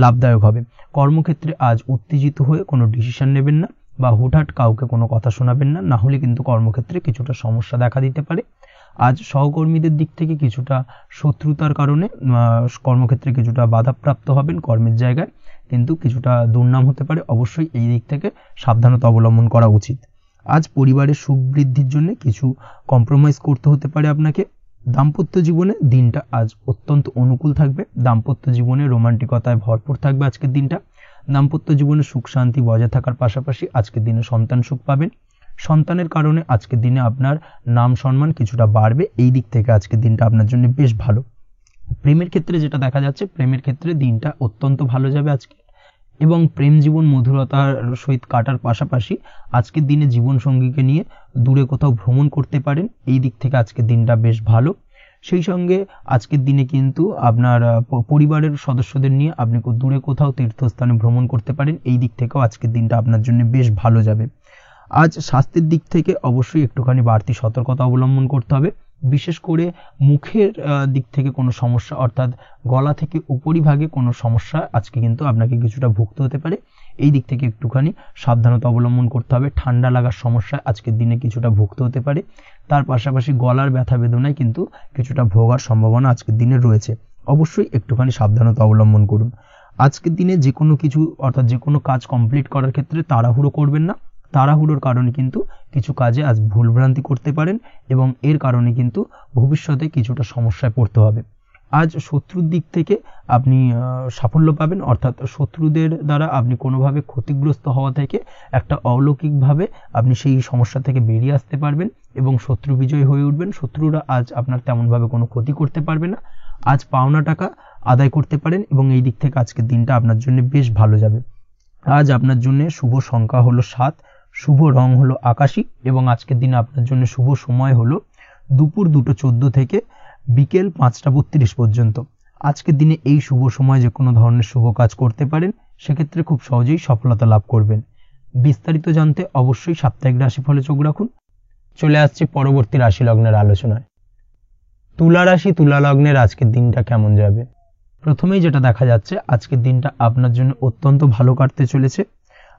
লাভদায়ক হবে। কর্মক্ষেত্রে আজ উত্তেজিত হয়ে কোনো ডিসিশন নেবেন না বা হুটহাট কাউকে কোনো কথা শোনাবেন না, না হলে কিন্তু কর্মক্ষেত্রে কিছুটা সমস্যা দেখা দিতে পারে। আজ সহকর্মীদের দিক থেকে কিছুটা শত্রুতার কারণে কর্মক্ষেত্রে কিছুটা বাধাপ্রাপ্ত হবেন, কর্মের জায়গায় কিন্তু কিছুটা দুর্নাম হতে পারে। অবশ্যই এই দিক থেকে সাবধানতা অবলম্বন করা উচিত। আজ পরিবারের সুখ বৃদ্ধির জন্য কিছু কম্প্রোমাইজ করতে হতে পারে আপনাকে। দাম্পত্য জীবনে দিনটা আজ অত্যন্ত অনুকূল থাকবে। দাম্পত্য জীবনে রোমান্টিকতায় ভরপুর থাকবে আজকের দিনটা। দাম্পত্য জীবনে সুখ শান্তি বজায় থাকার পাশাপাশি আজকের দিনে সন্তান সুখ পাবেন। সন্তানের কারণে আজকের দিনে আপনার নাম সম্মান কিছুটা বাড়বে, এই দিক থেকে আজকের দিনটা আপনার জন্য বেশ ভালো। প্রেমের ক্ষেত্রে যেটা দেখা যাচ্ছে, প্রেমের ক্ষেত্রে দিনটা অত্যন্ত ভালো যাবে আজকে, এবং প্রেম জীবন মধুরতার সহিত কাটার পাশাপাশি আজকের দিনে জীবন সঙ্গীকে নিয়ে দূরে কোথাও ভ্রমণ করতে পারেন, এই দিক থেকে আজকের দিনটা বেশ ভালো। সেই সঙ্গে আজকের দিনে কিন্তু আপনার পরিবারের সদস্যদের নিয়ে আপনি দূরে কোথাও তীর্থস্থানে ভ্রমণ করতে পারেন, এই দিক থেকেও আজকের দিনটা আপনার জন্য বেশ ভালো যাবে। আজ স্বাস্থ্যের দিক থেকে অবশ্যই একটুখানি বাড়তি সতর্কতা অবলম্বন করতে হবে। বিশেষ করে মুখের দিক থেকে কোনো সমস্যা, অর্থাৎ গলা থেকে উপরিভাগে কোনো সমস্যা আজকে কিন্তু আপনাকে কিছুটা ভুগতে হতে পারে, এই দিক থেকে একটুখানি সাবধানতা অবলম্বন করতে হবে। ঠান্ডা লাগার সমস্যায় আজকের দিনে কিছুটা ভুগতে হতে পারে। তার পাশাপাশি গলার ব্যথা বেদনায় কিন্তু কিছুটা ভোগার সম্ভাবনা আজকের দিনে রয়েছে। অবশ্যই একটুখানি সাবধানতা অবলম্বন করুন। আজকের দিনে যে কোনো কিছু, অর্থাৎ যে কোনো কাজ কমপ্লিট করার ক্ষেত্রে তাড়াহুড়ো করবেন না। তাড়াহুড়োর কারণে কিন্তু কিছু কাজে আজ ভুলভ্রান্তি করতে পারেন, এবং এর কারণে কিন্তু ভবিষ্যতে কিছুটা সমস্যায় পড়তে হবে। আজ শত্রুর দিক থেকে আপনি সাফল্য পাবেন, অর্থাৎ শত্রুদের দ্বারা আপনি কোনোভাবে ক্ষতিগ্রস্ত হওয়া থেকে একটা অলৌকিকভাবে আপনি সেই সমস্যা থেকে বেরিয়ে আসতে পারবেন এবং শত্রু বিজয় হয়ে উঠবেন। শত্রুরা আজ আপনার তেমনভাবে কোনো ক্ষতি করতে পারবে না। আজ পাওনা টাকা আদায় করতে পারেন, এবং এই দিক থেকে আজকের দিনটা আপনার জন্য বেশ ভালো যাবে। আজ আপনার জন্য শুভ সংখ্যা হলো 7, শুভ রং হলো আকাশী, এবং আজকের দিনে আপনার জন্য শুভ সময় হলো দুপুর 2:14 থেকে বিকেল 5:32 পর্যন্ত। আজকের দিনে এই শুভ সময় যে কোনো ধরনের শুভ কাজ করতে পারেন, সেক্ষেত্রে খুব সহজেই সফলতা লাভ করবেন। বিস্তারিত জানতে অবশ্যই সাপ্তাহিক রাশিফলে চোখ রাখুন। চলে আসছে পরবর্তী রাশি লগ্নের আলোচনায়। তুলা রাশি, তুলা লগ্নের আজকের দিনটা কেমন যাবে? প্রথমেই যেটা দেখা যাচ্ছে, আজকের দিনটা আপনার জন্য অত্যন্ত ভালো কাটতে চলেছে।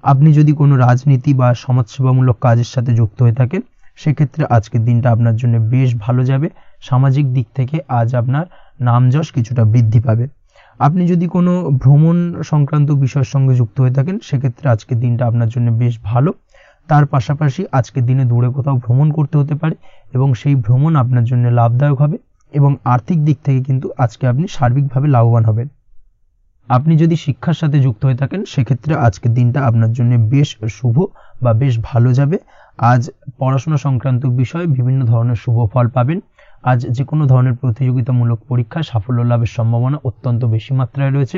আপনি যদি কোনো রাজনীতি বা সমাজসেবামূলক কাজের সাথে যুক্ত হয়ে থাকেন, সেক্ষেত্রে আজকের দিনটা আপনার জন্য বেশ ভালো যাবে। সামাজিক দিক থেকে আজ আপনার নামযশ কিছুটা বৃদ্ধি পাবে। আপনি যদি কোনো ভ্রমণ সংক্রান্ত বিষয়ের সঙ্গে যুক্ত হয়ে থাকেন, সেক্ষেত্রে আজকের দিনটা আপনার জন্য বেশ ভালো। তার পাশাপাশি আজকের দিনে দূরে কোথাও ভ্রমণ করতে হতে পারে, এবং সেই ভ্রমণ আপনার জন্য লাভদায়ক হবে, এবং আর্থিক দিক থেকে কিন্তু আজকে আপনি সার্বিকভাবে লাভবান হবেন। আপনি যদি শিক্ষার সাথে যুক্ত হয়ে থাকেন, সেক্ষেত্রে আজকের দিনটা আপনার জন্য বেশ শুভ বা বেশ ভালো যাবে। আজ পড়াশোনা সংক্রান্ত বিষয়ে বিভিন্ন ধরনের শুভ ফল পাবেন। আজ যে কোনো ধরনের প্রতিযোগিতামূলক পরীক্ষায় সাফল্য লাভের সম্ভাবনা অত্যন্ত বেশি মাত্রায় রয়েছে।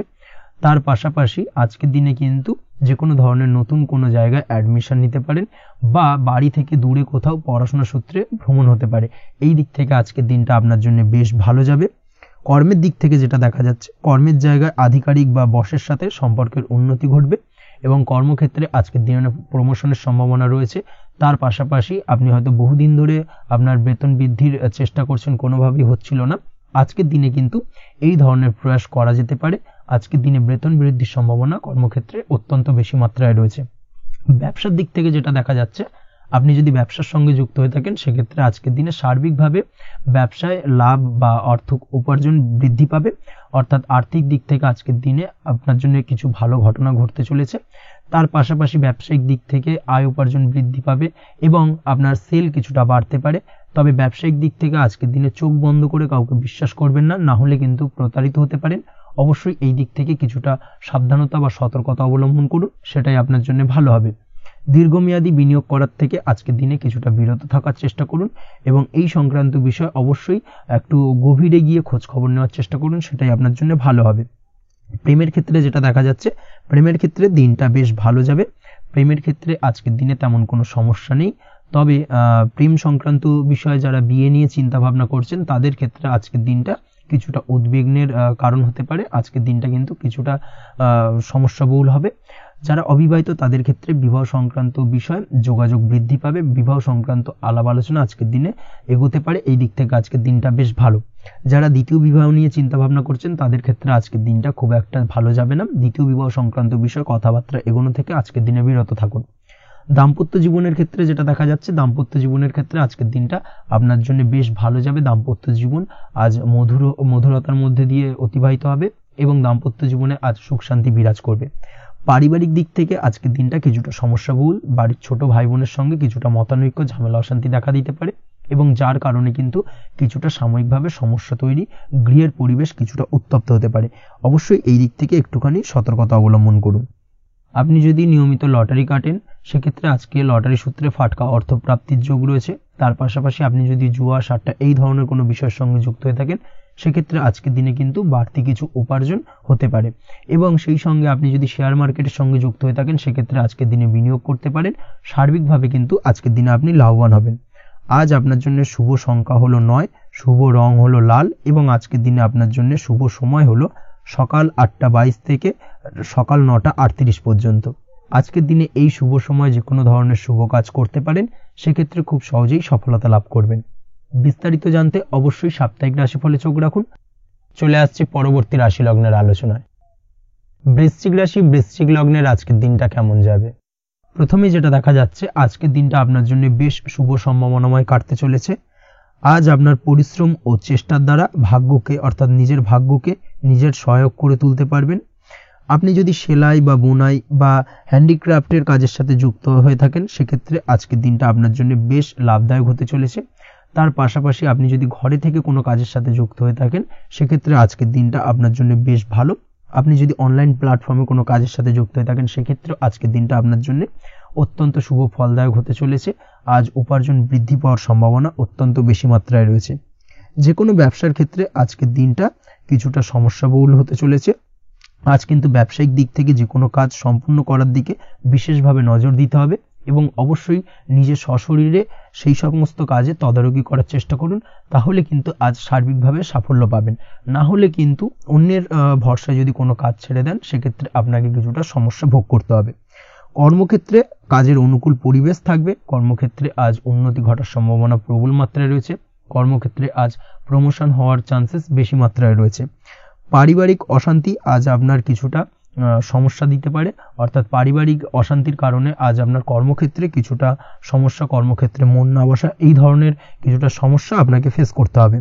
তার পাশাপাশি আজকের দিনে কিন্তু যে কোনো ধরনের নতুন কোনো জায়গায় অ্যাডমিশন নিতে পারেন, বা বাড়ি থেকে দূরে কোথাও পড়াশোনা সূত্রে ভ্রমণ হতে পারে। এই দিক থেকে আজকের দিনটা আপনার জন্য বেশ ভালো যাবে। কর্মের দিক থেকে যেটা দেখা যাচ্ছে, কর্মের জায়গায় আধিকারিক বা বসের সাথে সম্পর্কের উন্নতি ঘটবে, এবং কর্মক্ষেত্রে আজকের দিনে প্রমোশনের সম্ভাবনা রয়েছে। তার পাশাপাশি আপনি হয়তো বহুদিন ধরে আপনার বেতন বৃদ্ধির চেষ্টা করছেন, কোনোভাবেই হচ্ছিল না। আজকের দিনে কিন্তু এই ধরনের প্রয়াস করা যেতে পারে। আজকের দিনে বেতন বৃদ্ধির সম্ভাবনা কর্মক্ষেত্রে অত্যন্ত বেশি মাত্রায় রয়েছে। ব্যবসার দিক থেকে যেটা দেখা যাচ্ছে, আপনি যদি ব্যবসার সঙ্গে যুক্ত হয়ে থাকেন সেক্ষেত্রে আজকের দিনে সার্বিকভাবে ব্যবসায় লাভ বা অর্থ উপার্জন বৃদ্ধি পাবে, অর্থাৎ আর্থিক দিক থেকে আজকের দিনে আপনার জন্য কিছু ভালো ঘটনা ঘটতে চলেছে। তার পাশাপাশি ব্যবসায়িক দিক থেকে আয় উপার্জন বৃদ্ধি পাবে এবং আপনার সেল কিছুটা বাড়তে পারে। তবে ব্যবসায়িক দিক থেকে আজকের দিনে চোখ বন্ধ করে কাউকে বিশ্বাস করবেন না, না হলে কিন্তু প্রতারিত হতে পারেন। অবশ্যই এই দিক থেকে কিছুটা সাবধানতা বা সতর্কতা অবলম্বন করুন, সেটাই আপনার জন্য ভালো হবে। দীর্ঘমেয়াদী বিনিয়োগ করার থেকে আজকের দিনে কিছুটা বিরত থাকার চেষ্টা করুন এবং এই সংক্রান্ত বিষয় অবশ্যই একটু গভীরে গিয়ে খোঁজ খবর নেওয়ার চেষ্টা করুন, সেটাই আপনার জন্য ভালো হবে। প্রেমের ক্ষেত্রে যেটা দেখা যাচ্ছে, প্রেমের ক্ষেত্রে দিনটা বেশ ভালো যাবে। প্রেমের ক্ষেত্রে আজকের দিনে তেমন কোনো সমস্যা নেই। তবে প্রেম সংক্রান্ত বিষয়ে যারা বিয়ে নিয়ে চিন্তা ভাবনা করছেন তাদের ক্ষেত্রে আজকের দিনটা কিছুটা উদ্বিগ্নের কারণ হতে পারে। আজকের দিনটা কিন্তু কিছুটা সমস্যাবহুল হবে। যারা অবিবাহিত তাদের ক্ষেত্রে বিবাহ সংক্রান্ত বিষয় যোগাযোগ বৃদ্ধি পাবে, বিবাহ সংক্রান্ত আলাপ আলোচনা আজকের দিনে এগোতে পারে। এই দিক থেকে আজকের দিনটা বেশ ভালো। যারা দ্বিতীয় বিবাহ নিয়ে চিন্তা ভাবনা করছেন তাদের ক্ষেত্রে আজকের দিনটা খুব একটা ভালো যাবে না। দ্বিতীয় বিবাহ সংক্রান্ত বিষয় কথাবার্তা এগোনো থেকে আজকের দিনে বিরত থাকুন। দাম্পত্য জীবনের ক্ষেত্রে যেটা দেখা যাচ্ছে, দাম্পত্য জীবনের ক্ষেত্রে আজকের দিনটা আপনার জন্য বেশ ভালো যাবে। দাম্পত্য জীবন আজ মধুরতার মধ্যে দিয়ে অতিবাহিত হবে এবং দাম্পত্য জীবনে আজ সুখ শান্তি বিরাজ করবে। পারিবারিক দিক থেকে আজকের দিনটা কিছুটা সমস্যাবহুল। বাড়ির ছোট ভাই বোনের সঙ্গে কিছুটা মতানৈক্য, ঝামেলা অশান্তি দেখা দিতে পারে এবং যার কারণে কিন্তু কিছুটা সাময়িকভাবে সমস্যা তৈরি, গৃহের পরিবেশ কিছুটা উত্তপ্ত হতে পারে। অবশ্যই এই দিক থেকে একটুখানি সতর্কতা অবলম্বন করুন। আপনি যদি নিয়মিত লটারি কাটেন সেক্ষেত্রে আজকে লটারি সূত্রে ফাটকা অর্থপ্রাপ্তির যোগ রয়েছে। তার পাশাপাশি আপনি যদি জুয়া, সাট্টা এই ধরনের কোনো বিষয়ের সঙ্গে যুক্ত হয়ে থাকেন সেক্ষেত্রে আজকের দিনে কিন্তু বাড়তি কিছু উপার্জন হতে পারে এবং সেই সঙ্গে আপনি যদি শেয়ার মার্কেটের সঙ্গে যুক্ত হয়ে থাকেন সেক্ষেত্রে আজকের দিনে বিনিয়োগ করতে পারেন। সার্বিকভাবে কিন্তু আজকের দিনে আপনি লাভবান হবেন। আজ আপনার জন্য শুভ সংখ্যা হলো 9, শুভ রং হলো লাল এবং আজকের দিনে আপনার জন্য শুভ সময় হলো সকাল 8:22 থেকে সকাল 9:38 পর্যন্ত। আজকের দিনে এই শুভ সময় যে কোনো ধরনের শুভ কাজ করতে পারেন, সেক্ষেত্রে খুব সহজেই সফলতা লাভ করবেন। বিস্তারিত জানতে অবশ্যই সাপ্তাহিক রাশিফলে চোখ রাখুন। চলে আসছে পরবর্তী রাশি লগ্নের আলোচনায়। বৃশ্চিক রাশি, বৃশ্চিক লগ্নের আজকের দিনটা কেমন যাবে? প্রথমে যেটা দেখা যাচ্ছে, আজকের দিনটা আপনার জন্য বেশ শুভ সম্ভাবনাময় কাটতে চলেছে। আজ আপনার পরিশ্রম ও চেষ্টার দ্বারা ভাগ্যকে অর্থাৎ নিজের ভাগ্যকে নিজের সহায়ক করে তুলতে পারবেন। আপনি যদি সেলাই বা বুনাই বা হ্যান্ডিক্রাফটের কাজের সাথে যুক্ত হয়ে থাকেন সেক্ষেত্রে আজকের দিনটা আপনার জন্য বেশ লাভদায়ক হতে চলেছে। তার পাশাপাশি আপনি যদি ঘরে থেকে কোনো কাজের সাথে যুক্ত হয়ে থাকেন সেক্ষেত্রে আজকের দিনটা আপনার জন্য বেশ ভালো। আপনি যদি অনলাইন প্ল্যাটফর্মে কোনো কাজের সাথে যুক্ত হয়ে থাকেন সেক্ষেত্রে আজকের দিনটা আপনার জন্য অত্যন্ত শুভ ফলদায়ক হতে চলেছে। আজ উপার্জন বৃদ্ধি পাওয়ার সম্ভাবনা অত্যন্ত বেশি মাত্রায় রয়েছে। যে কোনো ব্যবসার ক্ষেত্রে আজকের দিনটা কিছুটা সমস্যাবহুল হতে চলেছে। আজ কিন্তু ব্যবসায়িক দিক থেকে যে কোনো কাজ সম্পূর্ণ করার দিকে বিশেষভাবে নজর দিতে হবে এবং অবশ্যই নিজের সশরীরে সেই সমস্ত কাজে তদারকি করার চেষ্টা করুন, তাহলে কিন্তু আজ সার্বিকভাবে সাফল্য পাবেন। না হলে কিন্তু অন্যের ভরসায় যদি কোনো কাজ ছেড়ে দেন সেক্ষেত্রে আপনাকে কিছুটা সমস্যা ভোগ করতে হবে। কর্মক্ষেত্রে কাজের অনুকূল পরিবেশ থাকবে। কর্মক্ষেত্রে আজ উন্নতি ঘটার সম্ভাবনা প্রবল মাত্রায় রয়েছে। কর্মক্ষেত্রে আজ প্রমোশন হওয়ার চান্সেস বেশি মাত্রায় রয়েছে। পারিবারিক অশান্তি আজ আপনার কিছুটা সমস্যা দিতে পারে, অর্থাৎ পারিবারিক অশান্তির কারণে আজ আপনার কর্মক্ষেত্রে কিছুটা সমস্যা, কর্মক্ষেত্রে মন না বসা, এই ধরনের কিছুটা সমস্যা আপনাকে ফেস করতে হবে।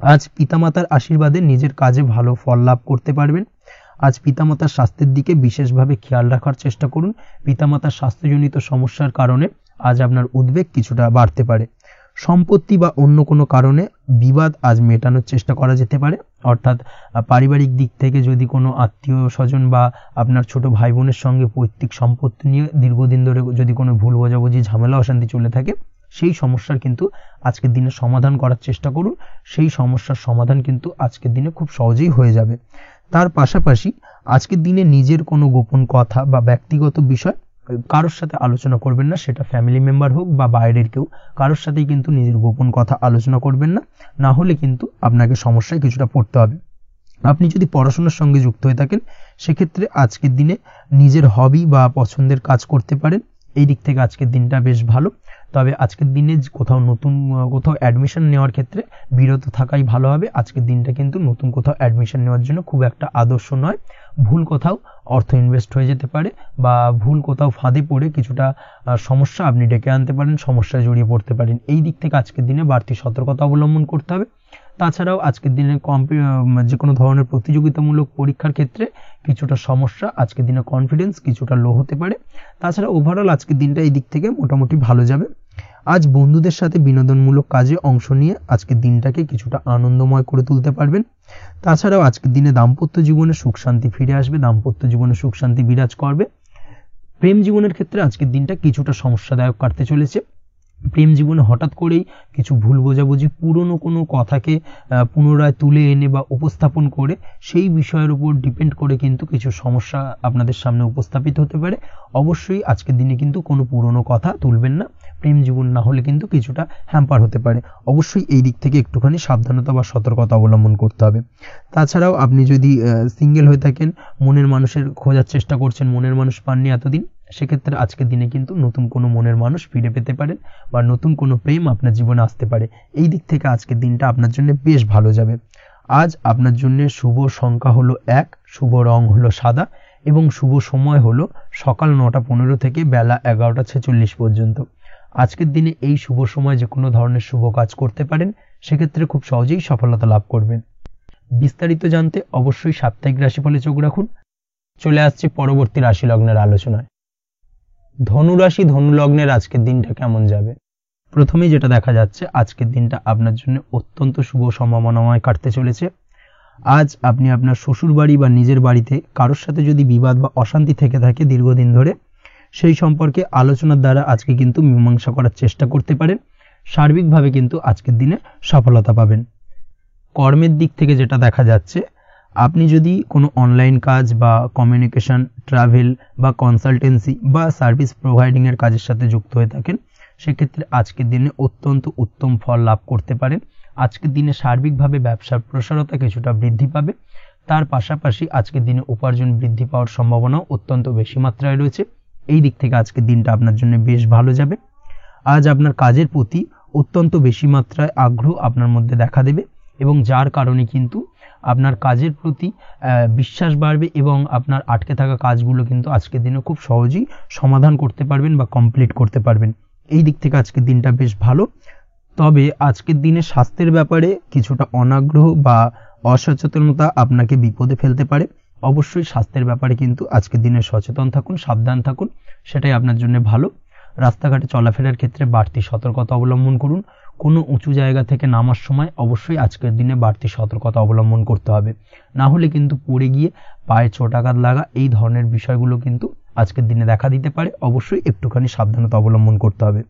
আজ পিতামাতার আশীর্বাদে নিজের কাজে ভালো ফল লাভ করতে পারবেন। আজ পিতামাতার স্বাস্থ্যের দিকে বিশেষভাবে খেয়াল রাখার চেষ্টা করুন। পিতামাতার স্বাস্থ্যজনিত সমস্যার কারণে আজ আপনার উদ্বেগ কিছুটা বাড়তে পারে। সম্পত্তি বা অন্য কোনো কারণে বিবাদ আজ মেটানোর চেষ্টা করা যেতে পারে, অর্থাৎ পারিবারিক দিক থেকে যদি কোনো আত্মীয় স্বজন বা আপনার ছোট ভাই বোনের সঙ্গে পৈতৃক সম্পত্তি নিয়ে দীর্ঘদিন ধরে যদি কোনো ভুল বোঝাবুঝি, ঝামেলা অশান্তি চলে থাকে সেই সমস্যার কিন্তু আজকের দিনে সমাধান করার চেষ্টা করুন। সেই সমস্যার সমাধান কিন্তু আজকের দিনে খুব সহজেই হয়ে যাবে। তার পাশাপাশি আজকের দিনে নিজের কোনো গোপন কথা বা ব্যক্তিগত বিষয় কারোর সাথে আলোচনা করবেন না, সেটা ফ্যামিলি মেম্বার হোক বা বাইরের কেউ, কারোর সাথেই কিন্তু নিজের গোপন কথা আলোচনা করবেন না, না হলে কিন্তু আপনাকে সমস্যায় কিছুটা পড়তে হবে। আপনি যদি পড়াশোনার সঙ্গে যুক্ত হয়ে থাকেন সেক্ষেত্রে আজকের দিনে নিজের হবি বা পছন্দের কাজ করতে পারেন এই দিক থেকে আজকের দিনটা বেশ ভালো। তবে আজকের দিনে কোথাও অ্যাডমিশন নেওয়ার ক্ষেত্রে বিরত থাকাই ভালো হবে। আজকের দিনটা কিন্তু নতুন কোথাও অ্যাডমিশন নেওয়ার জন্য খুব একটা আদর্শ নয়। ভুল কোথাও অর্থ ইনভেস্ট হয়ে যেতে পারে বা ভুল কোথাও ফাঁদে পড়ে কিছুটা সমস্যা আপনি ডেকে আনতে পারেন, সমস্যায় জড়িয়ে পড়তে পারেন। এই দিক থেকে আজকের দিনে বাড়তি সতর্কতা অবলম্বন করতে হবে। তাছাড়াও আজকের দিনে যে কোনো ধরনের প্রতিযোগিতামূলক পরীক্ষার ক্ষেত্রে কিছুটা সমস্যা, আজকের দিনে কনফিডেন্স কিছুটা লো হতে পারে। তাছাড়া ওভারঅল আজকের দিনটা এই দিক থেকে মোটামুটি ভালো যাবে। আজ বন্ধুদের সাথে বিনোদনমূলক কাজে অংশ নিয়ে আজকের দিনটাকে কিছুটা আনন্দময় করে তুলতে পারবেন। তাছাড়াও আজকের দিনে দাম্পত্য জীবনে সুখ শান্তি ফিরে আসবে, দাম্পত্য জীবনে সুখ শান্তি বিরাজ করবে। প্রেম জীবনের ক্ষেত্রে আজকের দিনটা কিছুটা সমস্যাদায়ক কাটতে চলেছে। প্রেম জীবনে হঠাৎ করেই কিছু ভুল বোঝাবুঝি, পুরনো কোনো কথাকে পুনরায় তুলে এনে বা উপস্থাপন করে সেই বিষয়ের উপর ডিপেন্ড করে কিন্তু কিছু সমস্যা আপনাদের সামনে উপস্থাপিত হতে পারে। অবশ্যই আজকের দিনে কিন্তু কোনো পুরনো কথা তুলবেন না, প্রেম জীবন না হলে কিন্তু কিছুটা হ্যাম্পার হতে পারে। অবশ্যই এই দিক থেকে একটুখানি সাবধানতা বা সতর্কতা অবলম্বন করতে হবে। তাছাড়াও আপনি যদি সিঙ্গেল হয়ে থাকেন, মনের মানুষের খোঁজার চেষ্টা করছেন, মনের মানুষ পাননি এতদিন, সেক্ষেত্রে আজকের দিনে কিন্তু নতুন কোনো মনের মানুষ ফিরে পেতে পারেন বা নতুন কোনো প্রেম আপনার জীবনে আসতে পারে। এই দিক থেকে আজকের দিনটা আপনার জন্য বেশ ভালো যাবে। আজ আপনার জন্য শুভ সংখ্যা হলো 1, শুভ রং হলো সাদা এবং শুভ সময় হলো সকাল 9:15 থেকে বেলা 11:46 পর্যন্ত। আজকের দিনে এই শুভ সময় যে কোনো ধরনের শুভ কাজ করতে পারেন, সেক্ষেত্রে খুব সহজেই সফলতা লাভ করবেন। বিস্তারিত জানতে অবশ্যই সাপ্তাহিক রাশিফলে চোখ রাখুন। চলে আসছে পরবর্তী রাশি লগ্নের আলোচনায়। ধনুরাশি ধনুলগ্নের আজকের দিনটা কেমন যাবে? প্রথমেই যেটা দেখা যাচ্ছে, আজকের দিনটা আপনার জন্য অত্যন্ত শুভ সম্ভাবনাময় কাটতে চলেছে। আজ আপনি আপনার শ্বশুর বাড়ি বা নিজের বাড়িতে কারোর সাথে যদি বিবাদ বা অশান্তি থেকে থাকে দীর্ঘদিন ধরে, সেই সম্পর্কে আলোচনার দ্বারা আজকে কিন্তু মীমাংসা করার চেষ্টা করতে পারেন। সার্বিকভাবে কিন্তু আজকের দিনে সফলতা পাবেন। কর্মের দিক থেকে যেটা দেখা যাচ্ছে, আপনি যদি কোনো অনলাইন কাজ বা কমিউনিকেশন, ট্রাভেল বা কনসালটেন্সি বা সার্ভিস প্রোভাইডিংয়ের কাজের সাথে যুক্ত হয়ে থাকেন, সেক্ষেত্রে আজকের দিনে অত্যন্ত উত্তম ফল লাভ করতে পারেন। আজকের দিনে সার্বিকভাবে ব্যবসার প্রসারতা কিছুটা বৃদ্ধি পাবে। তার পাশাপাশি আজকের দিনে উপার্জন বৃদ্ধি পাওয়ার সম্ভাবনাও অত্যন্ত বেশি মাত্রায় রয়েছে। এই দিক থেকে আজকের দিনটা আপনার জন্য বেশ ভালো যাবে। আজ আপনার কাজের প্রতি অত্যন্ত বেশি মাত্রায় আগ্রহ আপনার মধ্যে দেখা দেবে এবং যার কারণে কিন্তু আপনার কাজের প্রতি বিশ্বাস বাড়বে এবং আপনার আটকে থাকা কাজগুলো কিন্তু আজকের দিনে খুব সহজেই সমাধান করতে পারবেন বা কমপ্লিট করতে পারবেন। এই দিক থেকে আজকের দিনটা বেশ ভালো। তবে আজকের দিনে স্বাস্থ্যের ব্যাপারে কিছুটা অনাগ্রহ বা অসচেতনতা আপনাকে বিপদে ফেলতে পারে। অবশ্যই স্বাস্থ্যের ব্যাপারে কিন্তু আজকের দিনে সচেতন থাকুন, সাবধান থাকুন, সেটাই আপনার জন্য ভালো। রাস্তাঘাটে চলাফেরার ক্ষেত্রে বাড়তি সতর্কতা অবলম্বন করুন। কোনো উঁচু জায়গা থেকে নামার সময় অবশ্যই আজকের দিনে বাড়তি সতর্কতা অবলম্বন করতে হবে, না হলে কিন্তু পড়ে গিয়ে পায়ে চোটাঘাত লাগা এই ধরনের বিষয়গুলো কিন্তু আজকের দিনে দেখা দিতে পারে। অবশ্যই একটুখানি সাবধানতা অবলম্বন করতে হবে।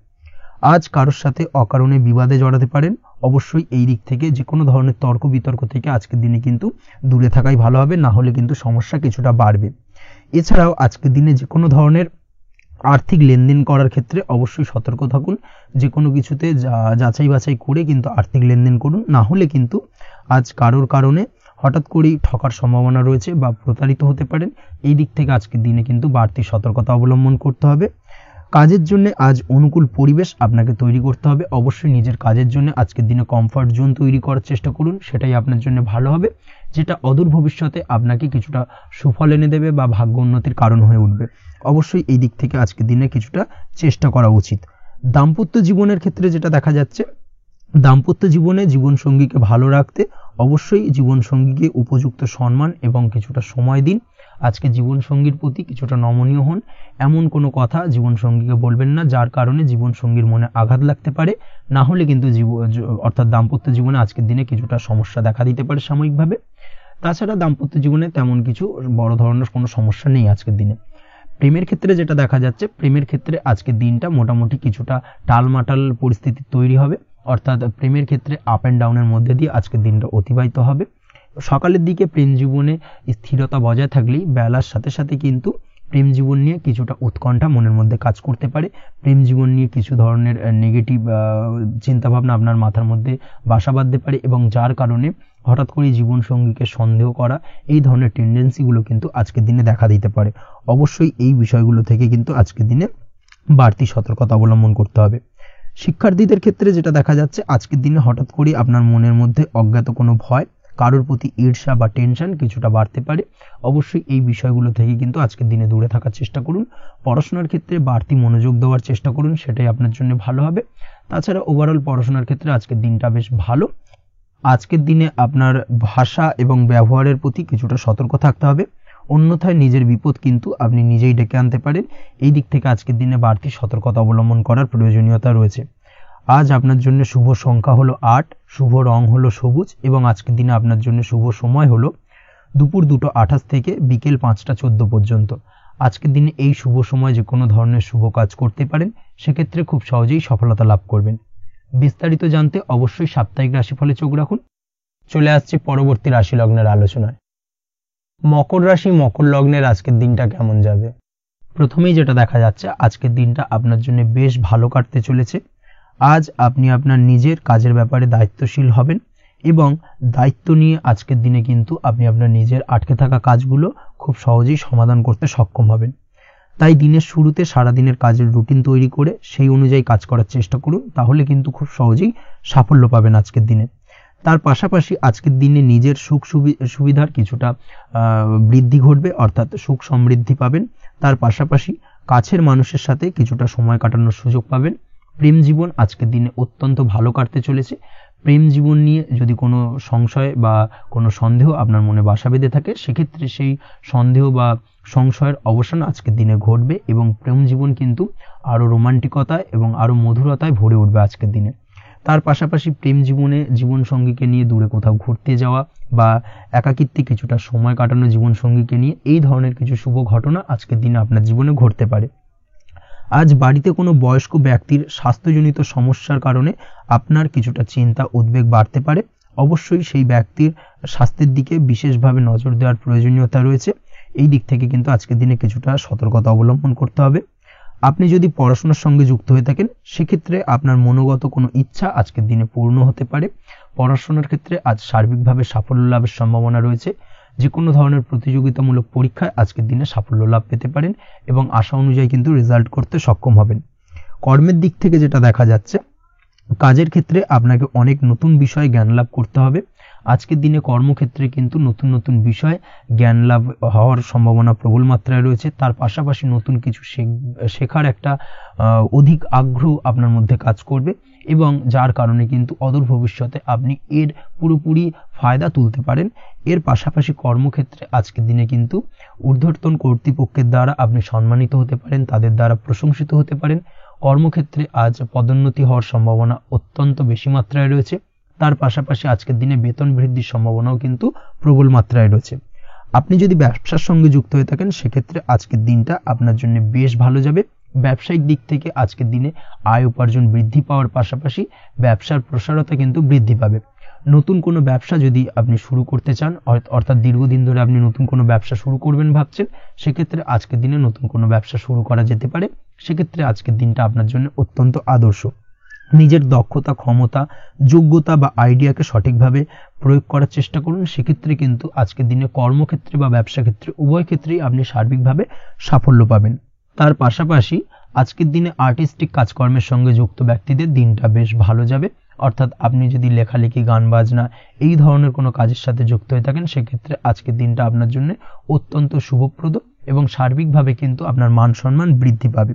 আজ কারোর সাথে অকারণে বিবাদে জড়াতে পারেন। অবশ্যই এই দিক থেকে যে কোনো ধরনের তর্ক বিতর্ক থেকে আজকের দিনে কিন্তু দূরে থাকাই ভালো হবে, না হলে কিন্তু সমস্যা কিছুটা বাড়বে। এছাড়াও আজকের দিনে যে কোনো ধরনের আর্থিক লেনদেন করার ক্ষেত্রে অবশ্যই সতর্ক থাকুন। যে কোনো কিছুতে যাচাই বাছাই করে কিন্তু আর্থিক লেনদেন করুন, না হলে কিন্তু আজ কারোর কারণে হঠাৎ করেই ঠকার সম্ভাবনা রয়েছে বা প্রতারিত হতে পারেন। এই দিক থেকে আজকের দিনে কিন্তু বাড়তি সতর্কতা অবলম্বন করতে হবে। কাজের জন্য আজ অনুকূল পরিবেশ আপনাকে তৈরি করতে হবে। অবশ্যই নিজের কাজের জন্য আজকের দিনে কমফর্ট জোন তৈরি করার চেষ্টা করুন, সেটাই আপনার জন্য ভালো হবে, যেটা অদূর ভবিষ্যতে আপনাকে কিছুটা সুফল এনে দেবে বা ভাগ্য উন্নতির কারণ হয়ে উঠবে। অবশ্যই এই দিক থেকে আজকের দিনে কিছুটা চেষ্টা করা উচিত। দাম্পত্য জীবনের ক্ষেত্রে যেটা দেখা যাচ্ছে, দাম্পত্য জীবনে জীবনসঙ্গীকে ভালো রাখতে অবশ্যই জীবনসঙ্গীকে উপযুক্ত সম্মান এবং কিছুটা সময় দিন। আজকে জীবনসঙ্গীর প্রতি কিছুটা নমনীয় হন। এমন কোনো কথা জীবনসঙ্গীকে বলবেন না যার কারণে জীবনসঙ্গীর মনে আঘাত লাগতে পারে, না হলে কিন্তু অর্থাৎ দাম্পত্য জীবনে আজকের দিনে কিছুটা সমস্যা দেখা দিতে পারে সাময়িকভাবে। তাছাড়া দাম্পত্য জীবনে তেমন কিছু বড় ধরনের কোনো সমস্যা নেই আজকের দিনে। প্রেমের ক্ষেত্রে যেটা দেখা যাচ্ছে, প্রেমের ক্ষেত্রে আজকের দিনটা মোটামুটি কিছুটা টালমাটাল পরিস্থিতি তৈরি হবে, অর্থাৎ প্রেমের ক্ষেত্রে আপ অ্যান্ড ডাউনের মধ্যে দিয়ে আজকের দিনটা অতিবাহিত হবে। সকালের দিকে প্রেম জীবনে স্থিরতা বজায় থাকলেই বেলার সাথে সাথে কিন্তু প্রেম জীবন নিয়ে কিছুটা উৎকণ্ঠা মনের মধ্যে কাজ করতে পারে। প্রেম জীবন নিয়ে কিছু ধরনের নেগেটিভ চিন্তাভাবনা আপনার মাথার মধ্যে বাসা বাঁধতে পারে এবং যার কারণে হঠাৎ করে জীবনসঙ্গীকে সন্দেহ করা এই ধরনের টেন্ডেন্সিগুলো কিন্তু আজকের দিনে দেখা দিতে পারে। অবশ্যই এই বিষয়গুলো থেকে কিন্তু আজকের দিনে বাড়তি সতর্কতা অবলম্বন করতে হবে। শিক্ষার্থীদের ক্ষেত্রে যেটা দেখা যাচ্ছে, আজকের দিনে হঠাৎ করে আপনার মনের মধ্যে অজ্ঞাত কোনো ভয়, কারোর প্রতি ঈর্ষা বা টেনশন কিছুটা বাড়তে পারে। অবশ্যই এই বিষয়গুলো থেকে কিন্তু আজকের দিনে দূরে থাকার চেষ্টা করুন। পড়াশোনার ক্ষেত্রে বাড়তি মনোযোগ দেওয়ার চেষ্টা করুন, সেটাই আপনার জন্য ভালো হবে। তাছাড়া ওভারঅল পড়াশোনার ক্ষেত্রে আজকের দিনটা বেশ ভালো। আজকের দিনে আপনার ভাষা এবং ব্যবহারের প্রতি কিছুটা সতর্ক থাকতে হবে, অন্যথায় নিজের বিপদ কিন্তু আপনি নিজেই ডেকে আনতে পারেন। এই দিক থেকে আজকের দিনে বাড়তি সতর্কতা অবলম্বন করার প্রয়োজনীয়তা রয়েছে। আজ আপনার জন্য শুভ সংখ্যা হলো 8, শুভ রং হলো সবুজ এবং আজকের দিনে আপনার জন্য শুভ সময় হলো দুপুর 2:28 থেকে বিকেল 5:14 পর্যন্ত। আজকের দিনে এই শুভ সময় যে কোনো ধরনের শুভ কাজ করতে পারেন, সেক্ষেত্রে খুব সহজেই সফলতা লাভ করবেন। বিস্তারিত জানতে অবশ্যই সাপ্তাহিক রাশিফলে চোখ রাখুন। চলে আসছে পরবর্তী রাশি লগ্নের আলোচনায়। মকর রাশি মকর লগ্নের আজকের দিনটা কেমন যাবে? প্রথমেই যেটা দেখা যাচ্ছে, আজকের দিনটা আপনার জন্য বেশ ভালো কাটতে চলেছে। আজ আপনি আপনার নিজের কাজের ব্যাপারে দায়িত্বশীল হবেন এবং দায়িত্ব নিয়ে আজকের দিনে কিন্তু আপনি আপনার নিজের আটকে থাকা কাজগুলো খুব সহজেই সমাধান করতে সক্ষম হবেন। তাই দিনের শুরুতে সারাদিনের কাজের রুটিন তৈরি করে সেই অনুযায়ী কাজ করার চেষ্টা করুন, তাহলে কিন্তু খুব সহজেই সাফল্য পাবেন আজকের দিনে। তার পাশাপাশি আজকের দিনে নিজের সুখ সুবিধার কিছুটা বৃদ্ধি ঘটবে, অর্থাৎ সুখ সমৃদ্ধি পাবেন। তার পাশাপাশি কাছের মানুষের সাথে কিছুটা সময় কাটানোর সুযোগ পাবেন। প্রেম জীবন আজকের দিনে অত্যন্ত ভালো কাটতে চলেছে। প্রেম জীবন নিয়ে যদি কোনো সংশয় বা কোনো সন্দেহ আপনার মনে বাসা বেঁধে থাকে, সেক্ষেত্রে সেই সন্দেহ বা সংশয়ের অবসান আজকের দিনে ঘটবে এবং প্রেম জীবন কিন্তু আরও রোমান্টিকতায় এবং আরও মধুরতায় ভরে উঠবে আজকের দিনে। তার পাশাপাশি প্রেম জীবনে জীবনসঙ্গীকে নিয়ে দূরে কোথাও ঘুরতে যাওয়া বা একাকিত্বে কিছুটা সময় কাটানো জীবনসঙ্গীকে নিয়ে, এই ধরনের কিছু শুভ ঘটনা আজকের দিনে আপনার জীবনে ঘটতে পারে। আজ বাড়িতে কোনো বয়স্ক ব্যক্তির স্বাস্থ্যজনিত সমস্যার কারণে আপনার কিছুটা চিন্তা উদ্বেগ বাড়তে পারে। অবশ্যই সেই ব্যক্তির স্বাস্থ্যের দিকে বিশেষভাবে নজর দেওয়ার প্রয়োজনীয়তা রয়েছে। এই দিক থেকে কিন্তু আজকের দিনে কিছুটা সতর্কতা অবলম্বন করতে হবে। আপনি যদি পড়াশোনার সঙ্গে যুক্ত হয়ে থাকেন, সেক্ষেত্রে আপনার মনোগত কোনো ইচ্ছা আজকের দিনে পূর্ণ হতে পারে। পড়াশোনার ক্ষেত্রে আজ সার্বিকভাবে সাফল্য লাভের সম্ভাবনা রয়েছে। যে কোনো ধরনের প্রতিযোগিতামূলক পরীক্ষায় আজকের দিনে সাফল্য লাভ পেতে পারেন এবং আশা অনুযায়ী কিন্তু রেজাল্ট করতে সক্ষম হবেন। কর্মের দিক থেকে যেটা দেখা যাচ্ছে, কাজের ক্ষেত্রে আপনাকে অনেক নতুন বিষয়ে জ্ঞান লাভ করতে হবে। আজকের দিনে কর্মক্ষেত্রে কিন্তু নতুন নতুন বিষয় জ্ঞান লাভ হওয়ার সম্ভাবনা প্রবল মাত্রায় রয়েছে। তার পাশাপাশি নতুন কিছু শেখার একটা অধিক আগ্রহ আপনার মধ্যে কাজ করবে এবং যার কারণে কিন্তু অদূর ভবিষ্যতে আপনি এর পুরোপুরি ফায়দা তুলতে পারেন। এর পাশাপাশি কর্মক্ষেত্রে আজকের দিনে কিন্তু ঊর্ধ্বতন কর্তৃপক্ষের দ্বারা আপনি সম্মানিত হতে পারেন, তাদের দ্বারা প্রশংসিত হতে পারেন। কর্মক্ষেত্রে আজ পদোন্নতি হওয়ার সম্ভাবনা অত্যন্ত বেশি মাত্রায় রয়েছে। তার পাশাপাশি আজকের দিনে বেতন বৃদ্ধির সম্ভাবনাও কিন্তু প্রবল মাত্রায় রয়েছে। আপনি যদি ব্যবসার সঙ্গে যুক্ত হয়ে থাকেন, সেক্ষেত্রে আজকের দিনটা আপনার জন্য বেশ ভালো যাবে। ব্যবসায়িক দিক থেকে আজকের দিনে আয় উপার্জন বৃদ্ধি পাওয়ার পাশাপাশি ব্যবসার প্রসারতা কিন্তু বৃদ্ধি পাবে। নতুন কোনো ব্যবসা যদি আপনি শুরু করতে চান, অর্থাৎ দীর্ঘদিন ধরে আপনি নতুন কোনো ব্যবসা শুরু করবেন ভাবছেন, সেক্ষেত্রে আজকের দিনে নতুন কোনো ব্যবসা শুরু করা যেতে পারে। সেক্ষেত্রে আজকের দিনটা আপনার জন্য অত্যন্ত আদর্শ। নিজের দক্ষতা, ক্ষমতা, যোগ্যতা বা আইডিয়াকে সঠিকভাবে প্রয়োগ করার চেষ্টা করুন। সেক্ষেত্রে কিন্তু আজকের দিনে কর্মক্ষেত্রে বা ব্যবসা ক্ষেত্রে উভয় ক্ষেত্রেই আপনি সার্বিকভাবে সাফল্য পাবেন। তার পাশাপাশি আজকের দিনে আর্টিস্টিক কাজকর্মের সঙ্গে যুক্ত ব্যক্তিদের দিনটা বেশ ভালো যাবে। অর্থাৎ আপনি যদি লেখালেখি, গান বাজনা এই ধরনের কোনো কাজের সাথে যুক্ত হয়ে থাকেন, সেক্ষেত্রে আজকের দিনটা আপনার জন্য অত্যন্ত শুভপ্রদ এবং সার্বিকভাবে কিন্তু আপনার মান সম্মান বৃদ্ধি পাবে।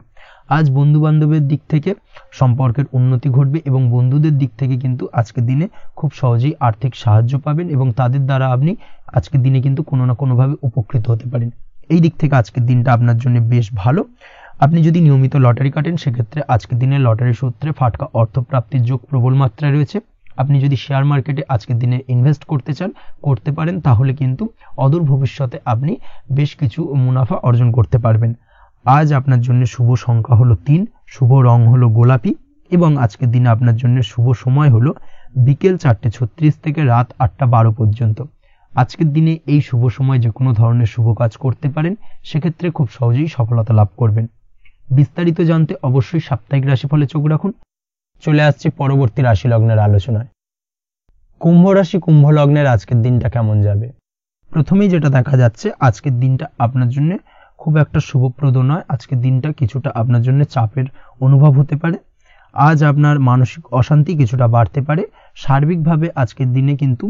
আজ বন্ধু বান্ধবের দিক থেকে সম্পর্কের উন্নতি ঘটবে এবং বন্ধুদের দিক থেকে কিন্তু আজকের দিনে খুব সহজেই আর্থিক সাহায্য পাবেন এবং তাদের দ্বারা আপনি আজকের দিনে কিন্তু কোনো না কোনোভাবে উপকৃত হতে পারেন। এই দিক থেকে আজকের দিনটা আপনার জন্য বেশ ভালো। আপনি যদি নিয়মিত লটারি কাটেন, সেক্ষেত্রে আজকের দিনে লটারি সূত্রে ফাটকা অর্থপ্রাপ্তির যোগ প্রবল মাত্রায় রয়েছে। আপনি যদি শেয়ার মার্কেটে আজকের দিনে ইনভেস্ট করতে চান, করতে পারেন, তাহলে কিন্তু অদূর ভবিষ্যতে আপনি বেশ কিছু মুনাফা অর্জন করতে পারবেন। আজ আপনার জন্য শুভ সংখ্যা হলো 3, শুভ রং হলো গোলাপি এবং আজকের দিনে আপনার জন্য শুভ সময় হলো বিকেল 4:36 থেকে রাত 8:12 পর্যন্ত। আজকের দিনে এই শুভ সময় যে কোনো ধরনের শুভ কাজ করতে পারেন, সেক্ষেত্রে খুব সহজেই সফলতা লাভ করবেন। বিস্তারিত জানতে অবশ্যই সাপ্তাহিক রাশিফলে চোখ রাখুন। চলে আসছে পরবর্তী রাশি লগ্নের আলোচনায়। কুম্ভ রাশি কুম্ভ লগ্নের আজকের দিনটা কেমন যাবে? প্রথমেই যেটা দেখা যাচ্ছে, আজকের দিনটা আপনার জন্য খুব একটা শুভপ্রদ নয়। আজকের দিনটা কিছুটা আপনার জন্য চাপের অনুভব হতে পারে। আজ আপনার মানসিক অশান্তি কিছুটা বাড়তে পারে। সার্বিকভাবে আজকের দিনে কিন্তু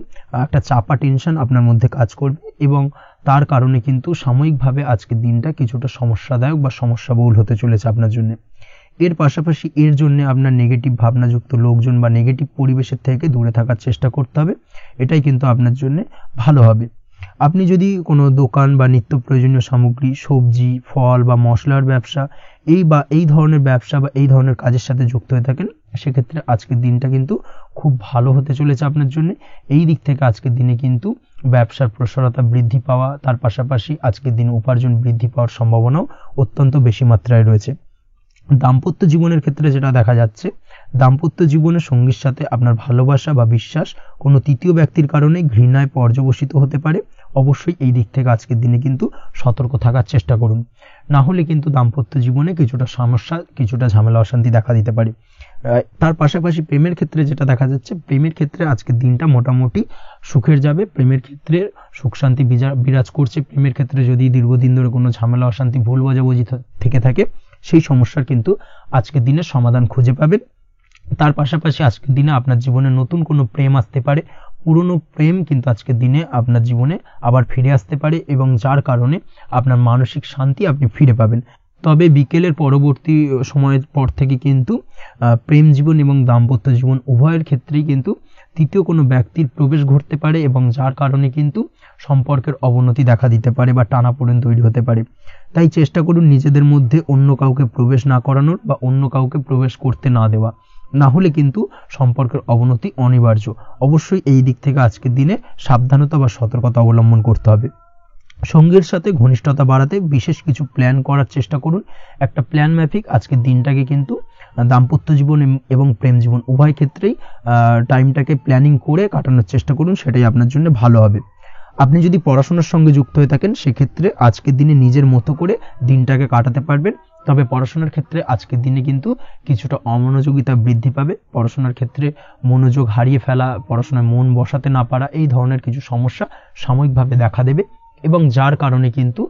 একটা চাপা টেনশন আপনার মধ্যে কাজ করবে এবং তার কারণে কিন্তু সাময়িকভাবে আজকের দিনটা কিছুটা সমস্যাদায়ক বা সমস্যাবহুল হতে চলেছে আপনার জন্য। এর পাশাপাশি এর জন্য আপনার নেগেটিভ ভাবনাযুক্ত লোকজন বা নেগেটিভ পরিবেশের থেকে দূরে থাকার চেষ্টা করতে হবে। এটাই কিন্তু আপনার জন্য ভালো হবে। আপনি যদি কোনো দোকান বা নিত্য প্রয়োজনীয় সামগ্রী, সবজি, ফল বা মশলার ব্যবসা এই ধরনের ব্যবসা বা এই ধরনের কাজের সাথে যুক্ত হয়ে থাকেন, সেক্ষেত্রে আজকের দিনটা কিন্তু খুব ভালো হতে চলেছে আপনার জন্য। এই দিক থেকে আজকের দিনে কিন্তু ব্যবসার প্রসারতা বৃদ্ধি পাওয়া, তার পাশাপাশি আজকের দিনে উপার্জন বৃদ্ধি পাওয়ার সম্ভাবনাও অত্যন্ত বেশি মাত্রায় রয়েছে। দাম্পত্য জীবনের ক্ষেত্রে যেটা দেখা যাচ্ছে, দাম্পত্য জীবনে সঙ্গীর সাথে আপনার ভালোবাসা বা বিশ্বাস কোনো তৃতীয় ব্যক্তির কারণে ঘৃণায় পর্যবসিত হতে পারে। অবশ্যই এই দিক থেকে আজকের দিনে কিন্তু সতর্ক থাকার চেষ্টা করুন, না হলে কিন্তু দাম্পত্য জীবনে কিছুটা সমস্যা, কিছুটা ঝামেলা অশান্তি দেখা দিতে পারে। তার পাশাপাশি প্রেমের ক্ষেত্রে যেটা দেখা যাচ্ছে, প্রেমের ক্ষেত্রে আজকের দিনটা মোটামুটি সুখের যাবে। প্রেমের ক্ষেত্রে সুখ শান্তি বিরাজ করছে। প্রেমের ক্ষেত্রে যদি দীর্ঘদিন ধরে কোনো ঝামেলা অশান্তি, ভুল বোঝাবুঝি থেকে থাকে, সেই সমস্যার কিন্তু আজকের দিনে সমাধান খুঁজে পাবেন। তার পাশাপাশি আজকের দিনে আপনার জীবনে নতুন কোনো প্রেম আসতে পারে। পুরনো প্রেম কিন্তু আজকের দিনে আপনার জীবনে আবার ফিরে আসতে পারে এবং যার কারণে আপনার মানসিক শান্তি আপনি ফিরে পাবেন। তবে বিকেলের পরবর্তী সময়ের পর থেকে কিন্তু প্রেম জীবন এবং দাম্পত্য জীবন উভয়ের ক্ষেত্রেই কিন্তু তৃতীয় কোনো ব্যক্তির প্রবেশ ঘটতে পারে এবং যার কারণে কিন্তু সম্পর্কের অবনতি দেখা দিতে পারে বা টানাপোড়েন তৈরি হতে পারে। তাই চেষ্টা করুন নিজেদের মধ্যে অন্য কাউকে প্রবেশ না করানোর বা অন্য কাউকে প্রবেশ করতে না দেওয়া, না হলে কিন্তু সম্পর্কের অবনতি অনিবার্য। অবশ্যই এই দিক থেকে আজকের দিনে সাবধানতা বা সতর্কতা অবলম্বন করতে হবে। সঙ্গীর সাথে ঘনিষ্ঠতা বাড়াতে বিশেষ কিছু প্ল্যান করার চেষ্টা করুন। একটা প্ল্যান মাফিক আজকের দিনটাকে কিন্তু দাম্পত্য জীবন এবং প্রেম জীবন উভয় ক্ষেত্রেই টাইমটাকে প্ল্যানিং করে কাটানোর চেষ্টা করুন, সেটাই আপনার জন্য ভালো হবে। আপনি যদি পড়াশোনার সঙ্গে যুক্ত হয়ে থাকেন, সেক্ষেত্রে আজকের দিনে নিজের মতো করে দিনটাকে কাটাতে পারবেন। তবে পড়াশোনার ক্ষেত্রে আজকের দিনে কিন্তু কিছুটা অমনোযোগিতা বৃদ্ধি পাবে। পড়াশোনার ক্ষেত্রে মনোযোগ হারিয়ে ফেলা, পড়াশোনায় মন বসাতে না পারা, এই ধরনের কিছু সমস্যা সাময়িকভাবে দেখা দেবে এবং যার কারণে কিন্তু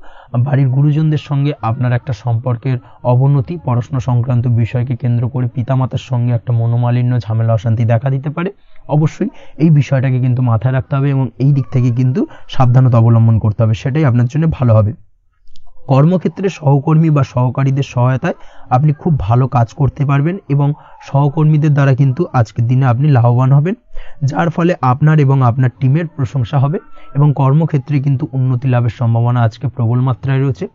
বাড়ির গুরুজনদের সঙ্গে আপনার একটা সম্পর্কের অবনতি, পড়াশোনা সংক্রান্ত বিষয়কে কেন্দ্র করে পিতামাতার সঙ্গে একটা মনোমালিন্য, ঝামেলা অশান্তি দেখা দিতে পারে। অবশ্যই এই বিষয়টাকে কিন্তু মাথায় রাখতে হবে এবং এই দিক থেকে কিন্তু সাবধানতা অবলম্বন করতে হবে, সেটাই আপনার জন্য ভালো হবে। কর্মক্ষেত্রে সহকর্মী বা সহকারীদের সহায়তায় আপনি খুব ভালো কাজ করতে পারবেন এবং সহকর্মীদের দ্বারা কিন্তু আজকের দিনে আপনি লাভবান হবেন, যার ফলে আপনার এবং আপনার টিমের প্রশংসা হবে এবং কর্মক্ষেত্রে কিন্তু উন্নতি লাভের সম্ভাবনা আজকে প্রবল মাত্রায় রয়েছে।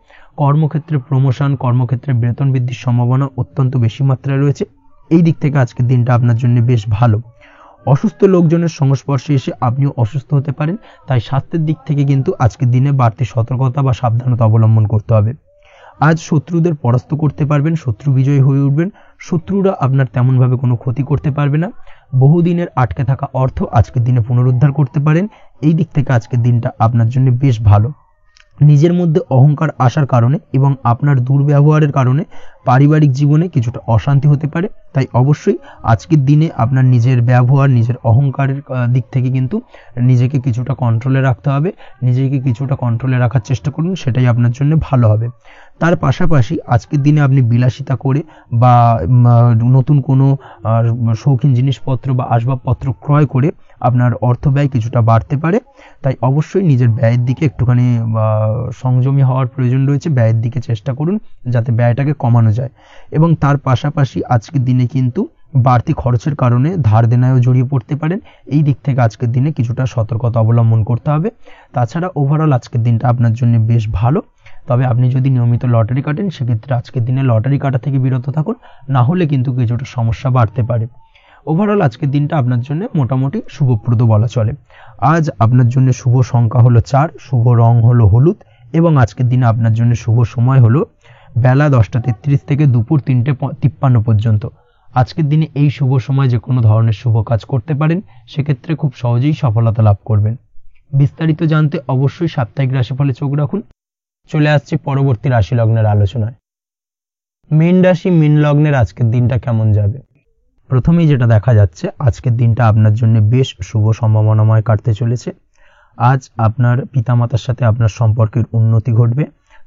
কর্মক্ষেত্রে প্রমোশন, কর্মক্ষেত্রে বেতন বৃদ্ধির সম্ভাবনা অত্যন্ত বেশি মাত্রায় রয়েছে। এই দিক থেকে আজকের দিনটা আপনার জন্য বেশ ভালো। অসুস্থ লোকজনের সংস্পর্শে এসে আপনিও অসুস্থ হতে পারেন, তাই স্বাস্থ্যের দিক থেকে কিন্তু আজকের দিনে বাড়তি সতর্কতা বা সাবধানতা অবলম্বন করতে হবে। আজ শত্রুদের পরাস্ত করতে পারবেন, শত্রু বিজয়ী হয়ে উঠবেন। শত্রুরা আপনার তেমনভাবে কোনো ক্ষতি করতে পারবে না। বহুদিনের আটকে থাকা অর্থ আজকের দিনে পুনরুদ্ধার করতে পারেন। এই দিক থেকে আজকের দিনটা আপনার জন্য বেশ ভালো। নিজের মধ্যে অহংকার আসার কারণে এবং আপনার দুর্ব্যবহারের কারণে পারিবারিক জীবনে কিছুটা অশান্তি হতে পারে। তাই অবশ্যই আজকের দিনে আপনার নিজের ব্যবহার, নিজের অহংকারের দিক থেকে কিন্তু নিজেকে কিছুটা কন্ট্রোলে রাখতে হবে। নিজেকে কিছুটা কন্ট্রোলে রাখার চেষ্টা করুন, সেটাই আপনার জন্য ভালো হবে। তার পাশাপাশি আজকের দিনে আপনি বিলাসিতা করে বা নতুন কোনো শৌখিন জিনিসপত্র বা আসবাবপত্র ক্রয় করে আপনার অর্থ ব্যয় কিছুটা বাড়তে পারে। তাই অবশ্যই নিজের ব্যয়ের দিকে একটুখানি সংযমী হওয়ার প্রয়োজন রয়েছে। ব্যয়ের দিকে চেষ্টা করুন যাতে ব্যয়টাকে কমানো যায় এবং তার পাশাপাশি আজকের দিনে কিন্তু বাড়তি খরচের কারণে ধার দেনায়ও জড়িয়ে পড়তে পারেন। এই দিক থেকে আজকের দিনে কিছুটা সতর্কতা অবলম্বন করতে হবে। তাছাড়া ওভারঅল আজকের দিনটা আপনার জন্য বেশ ভালো। তবে আপনি যদি নিয়মিত লটারি কাটেন, সেক্ষেত্রে আজকের দিনে লটারি কাটা থেকে বিরত থাকুন, না হলে কিন্তু কিছুটা সমস্যা বাড়তে পারে। ওভারঅল আজকের দিনটা আপনার জন্য মোটামুটি শুভপ্রদ বলা চলে। আজ আপনার জন্য শুভ সংখ্যা হলো 4, শুভ রং হলো হলুদ এবং আজকের দিনে আপনার জন্য শুভ সময় হলো বেলা 10:33 থেকে দুপুর 3:53 পর্যন্ত। আজকের দিনে এই শুভ সময় যে কোনো ধরনের শুভ কাজ করতে পারেন, সেক্ষেত্রে খুব সহজেই সফলতা লাভ করবেন। বিস্তারিত জানতে অবশ্যই সাপ্তাহিক রাশিফলে চোখ রাখুন। চলে আসছে পরবর্তী রাশি লগ্নের আলোচনায়। মীন রাশি, মীন লগ্নের আজকের দিনটা কেমন যাবে? প্রথমেই যেটা দেখা যাচ্ছে, আজকের দিনটা আপনার জন্য বেশ শুভ সম্ভাবনাময় কাটতে চলেছে। আজ আপনার পিতামাতার সাথে আপনার সম্পর্কের উন্নতি ঘটবে।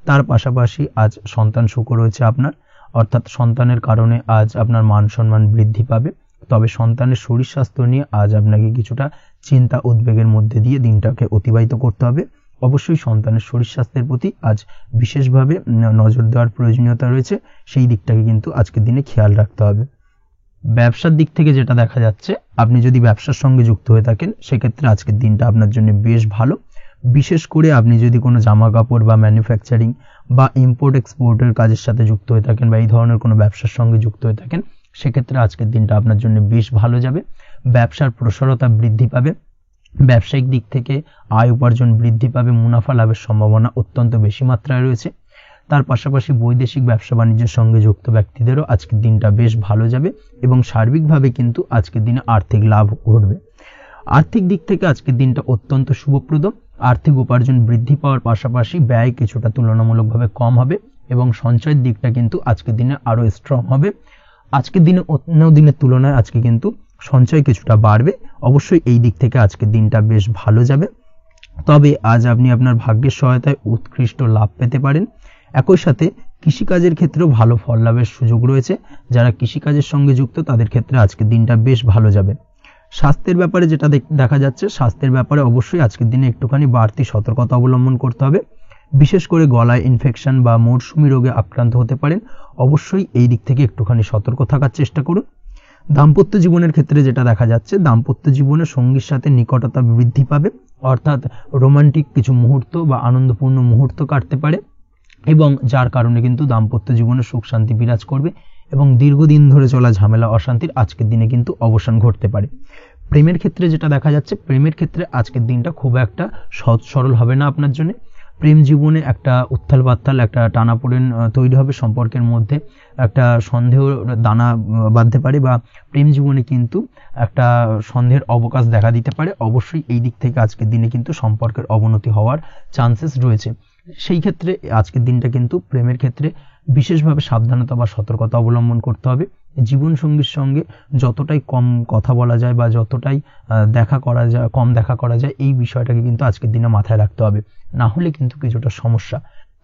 তার পাশাপাশি আজ সন্তান সুখ রয়েছে আপনার, অর্থাৎ সন্তানের কারণে আজ আপনার মান সম্মান বৃদ্ধি পাবে। তবে সন্তানের শরীর স্বাস্থ্য নিয়ে আজ আপনাকে কিছুটা চিন্তা উদ্বেগের মধ্যে দিয়ে দিনটাকে অতিবাহিত করতে হবে। অবশ্যই সন্তানের শরীর স্বাস্থ্যের প্রতি আজ বিশেষভাবে নজর দেওয়ার প্রয়োজনীয়তা রয়েছে, সেই দিকটাকে কিন্তু আজকের দিনে খেয়াল রাখতে হবে। ব্যবসার দিক থেকে যেটা দেখা যাচ্ছে, আপনি যদি ব্যবসার সঙ্গে যুক্ত হয়ে থাকেন সেক্ষেত্রে আজকের দিনটা আপনার জন্য বেশ ভালো। বিশেষ করে আপনি যদি কোনো জামা কাপড় বা ম্যানুফ্যাকচারিং বা ইম্পোর্ট এক্সপোর্টের কাজের সাথে যুক্ত হয়ে থাকেন বা এই ধরনের কোনো ব্যবসার সঙ্গে যুক্ত হয়ে থাকেন সেক্ষেত্রে আজকের দিনটা আপনার জন্য বেশ ভালো যাবে। ব্যবসার প্রসারতা বৃদ্ধি পাবে, ব্যবসায়িক দিক থেকে আয় উপার্জন বৃদ্ধি পাবে, মুনাফা লাভের সম্ভাবনা অত্যন্ত বেশি মাত্রায় রয়েছে। তার পাশাপাশি বৈদেশিক ব্যবসা বাণিজ্যের সঙ্গে যুক্ত ব্যক্তিদেরও আজকের দিনটা বেশ ভালো যাবে এবং সার্বিকভাবে কিন্তু আজকের দিনে আর্থিক লাভ ঘটবে। আর্থিক দিক থেকে আজকের দিনটা অত্যন্ত শুভপ্রদ। আর্থিক উপার্জন বৃদ্ধি পাওয়ার পাশাপাশি ব্যয় কিছুটা তুলনামূলকভাবে কম হবে এবং সঞ্চয়ের দিকটা কিন্তু আজকের দিনে আরো স্ট্রং হবে। আজকের দিনে অন্য দিনের তুলনায় আজকে কিন্তু সঞ্চয় কিছুটা বাড়বে। অবশ্যই এই দিক থেকে আজকের দিনটা বেশ ভালো যাবে। তবে আজ আপনি আপনার ভাগ্যের সহায়তায় উৎকৃষ্ট লাভ পেতে পারেন। একই সাথে কৃষিকাজের ক্ষেত্রেও ভালো ফল লাভের সুযোগ রয়েছে। যারা কৃষিকাজের সঙ্গে যুক্ত তাদের ক্ষেত্রে আজকের দিনটা বেশ ভালো যাবে। স্বাস্থ্যের ব্যাপারে যেটা দেখা যাচ্ছে, স্বাস্থ্যের ব্যাপারে অবশ্যই আজকের দিনে একটুখানি বাড়তি সতর্কতা অবলম্বন করতে হবে। বিশেষ করে গলায় ইনফেকশন বা মৌসুমী রোগে আক্রান্ত হতে পারেন, অবশ্যই এই দিক থেকে একটুখানি সতর্ক থাকার চেষ্টা করুন। দাম্পত্য জীবনের ক্ষেত্রে যেটা দেখা যাচ্ছে, দাম্পত্য জীবনে সঙ্গীর সাথে নিকটতা বৃদ্ধি পাবে, অর্থাৎ রোমান্টিক কিছু মুহূর্ত বা আনন্দপূর্ণ মুহূর্ত কাটতে পারে এবং যার কারণে কিন্তু দাম্পত্য জীবনে সুখ শান্তি বিরাজ করবে এবং দীর্ঘদিন ধরে চলা ঝামেলা অশান্তির আজকের দিনে কিন্তু অবসান ঘটতে পারে। প্রেমের ক্ষেত্রে যেটা দেখা যাচ্ছে, প্রেমের ক্ষেত্রে আজকের দিনটা খুব একটা সহজ সরল হবে না আপনার জন্য। প্রেম জীবনে একটা উত্থাল পাত্তাল একটা টানাপোড়েন তৈরি হবে, সম্পর্কের মধ্যে একটা সন্দেহ দানা বাঁধতে পারে বা প্রেম জীবনে কিন্তু একটা সন্দেহের অবকাশ দেখা দিতে পারে। অবশ্যই এই দিক থেকে আজকের দিনে কিন্তু সম্পর্কের অবনতি হওয়ার চান্সেস রয়েছে। সেই ক্ষেত্রে আজকের দিনটা কিন্তু প্রেমের ক্ষেত্রে বিশেষভাবে সাবধানতা বা সতর্কতা অবলম্বন করতে হবে। জীবন সঙ্গীর সঙ্গে যতটাই কম কথা বলা যায় বা যতটাই কম দেখা করা যায় এই বিষয়টাকে কিন্তু আজকের দিনে মাথায় রাখতে হবে, না হলে কিন্তু কিছুটা সমস্যা।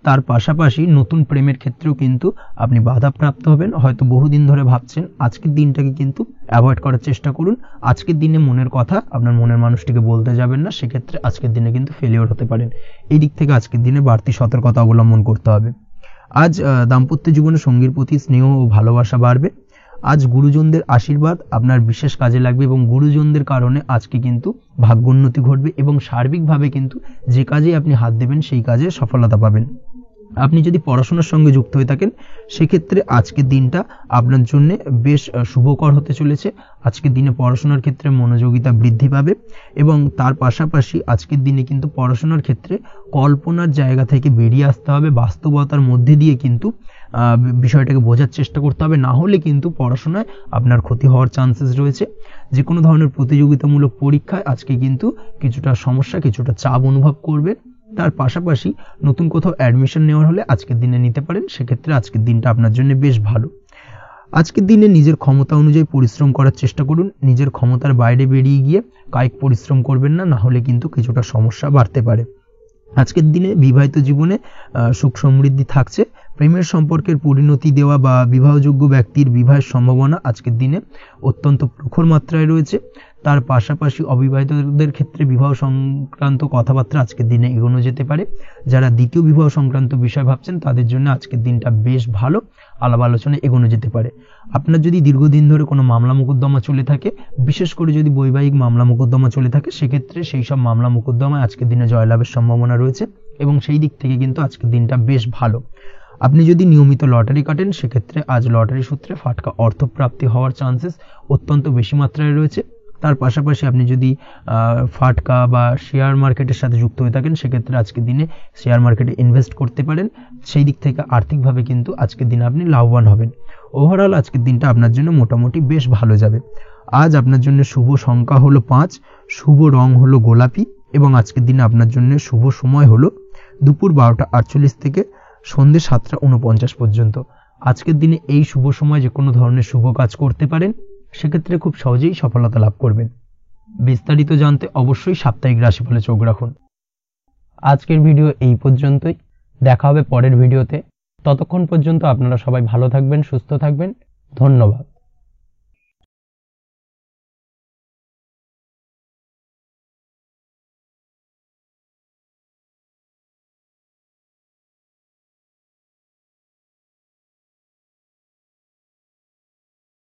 তার পাশাপাশি নতুন প্রেমের ক্ষেত্রেও কিন্তু আপনি বাধাপ্রাপ্ত হবেন। হয়তো বহুদিন ধরে ভাবছেন, আজকের দিনটাকে কিন্তু অ্যাভয়েড করার চেষ্টা করুন। আজকের দিনে মনের কথা আপনার মনের মানুষটিকে বলতে যাবেন না, সেক্ষেত্রে আজকের দিনে কিন্তু ফেলিওর হতে পারেন। এই দিক থেকে আজকের দিনে বাড়তি সতর্কতা অবলম্বন করতে হবে। আজ দাম্পত্য জীবনে সঙ্গীর প্রতি স্নেহ ও ভালোবাসা বাড়বে। আজ গুরুজনদের আশীর্বাদ আপনার বিশেষ কাজে লাগবে এবং গুরুজনদের কারণে আজকে কিন্তু ভাগ্যোন্নতি ঘটবে এবং সার্বিকভাবে কিন্তু যে কাজে আপনি হাত দেবেন সেই কাজে সফলতা পাবেন। আপনি যদি পড়াশোনার সঙ্গে যুক্ত হয়ে থাকেন সেক্ষেত্রে আজকের দিনটা আপনার জন্য বেশ শুভকর হতে চলেছে। আজকের দিনে পড়াশোনার ক্ষেত্রে মনোযোগিতা বৃদ্ধি পাবে এবং তার পাশাপাশি আজকের দিনে কিন্তু পড়াশোনার ক্ষেত্রে কল্পনার জায়গা থেকে বেরিয়ে আসতে হবে, বাস্তবতার মধ্যে দিয়ে কিন্তু বিষয়টাকে বোঝার চেষ্টা করতে হবে, না হলে কিন্তু পড়াশোনায় আপনার ক্ষতি হওয়ার চান্সেস রয়েছে। যে কোনো ধরনের প্রতিযোগিতামূলক পরীক্ষায় আজকে কিন্তু কিছুটা সমস্যা, কিছুটা চাপ অনুভব করবে। তার পাশাপাশি নতুন কোথাও অ্যাডমিশন নেওয়ার হলে আজকের দিনে নিতে পারেন, সেক্ষেত্রে আজকের দিনটা আপনার জন্য বেশ ভালো। আজকের দিনে নিজের ক্ষমতা অনুযায়ী পরিশ্রম করার চেষ্টা করুন। নিজের ক্ষমতার বাইরে বেরিয়ে গিয়ে কায়িক পরিশ্রম করবেন না, না হলে কিন্তু কিছুটা সমস্যা বাড়তে পারে। আজকের দিনে বিবাহিত জীবনে সুখ সমৃদ্ধি থাকছে। প্রেমের সম্পর্কের পরিণতি দেওয়া বা বিবাহযোগ্য ব্যক্তির বিবাহের সম্ভাবনা আজকের দিনে অত্যন্ত প্রখর মাত্রায় রয়েছে। তার পাশাপাশি অবিবাহিতদের ক্ষেত্রে বিবাহ সংক্রান্ত কথাবার্তা আজকের দিনে এগোনো যেতে পারে। যারা দ্বিতীয় বিবাহ সংক্রান্ত বিষয় ভাবছেন তাদের জন্য আজকের দিনটা বেশ ভালো, আলাপ আলোচনায় এগোনো যেতে পারে। আপনার যদি দীর্ঘদিন ধরে কোনো মামলা মোকদ্দমা চলে থাকে, বিশেষ করে যদি বৈবাহিক মামলা মোকদ্দমা চলে থাকে, সেক্ষেত্রে সেই সব মামলা মোকদ্দমায় আজকের দিনে জয়লাভের সম্ভাবনা রয়েছে এবং সেই দিক থেকে কিন্তু আজকের দিনটা বেশ ভালো। আপনি যদি নিয়মিত লটারি কাটেন সেক্ষেত্রে আজ লটারি সূত্রে ফাটকা অর্থপ্রাপ্তি হওয়ার চান্সেস অত্যন্ত বেশি মাত্রায় রয়েছে। তার পাশাপাশি আপনি যদি ফাটকা বা শেয়ার মার্কেটের সাথে যুক্ত হয়ে থাকেন সেক্ষেত্রে আজকের দিনে শেয়ার মার্কেটে ইনভেস্ট করতে পারেন। সেই দিক থেকে আর্থিকভাবে কিন্তু আজকের দিনে আপনি লাভবান হবেন। ওভারঅল আজকের দিনটা আপনার জন্য মোটামুটি বেশ ভালো যাবে। আজ আপনার জন্য শুভ সংখ্যা হলো 5, শুভ রং হলো গোলাপি এবং আজকের দিনে আপনার জন্য শুভ সময় হলো দুপুর 12:48 থেকে সন্ধ্যে 7:49 পর্যন্ত। আজকের দিনে এই শুভ সময় যে কোনো ধরনের শুভ কাজ করতে পারেন, সেক্ষেত্রে খুব সহজেই সফলতা লাভ করবেন। বিস্তারিত জানতে অবশ্যই সাপ্তাহিক রাশিফলে চোখ রাখুন। আজকের ভিডিও এই পর্যন্তই। দেখা হবে পরের ভিডিওতে। ততক্ষণ পর্যন্ত আপনারা সবাই ভালো থাকবেন, সুস্থ থাকবেন। ধন্যবাদ।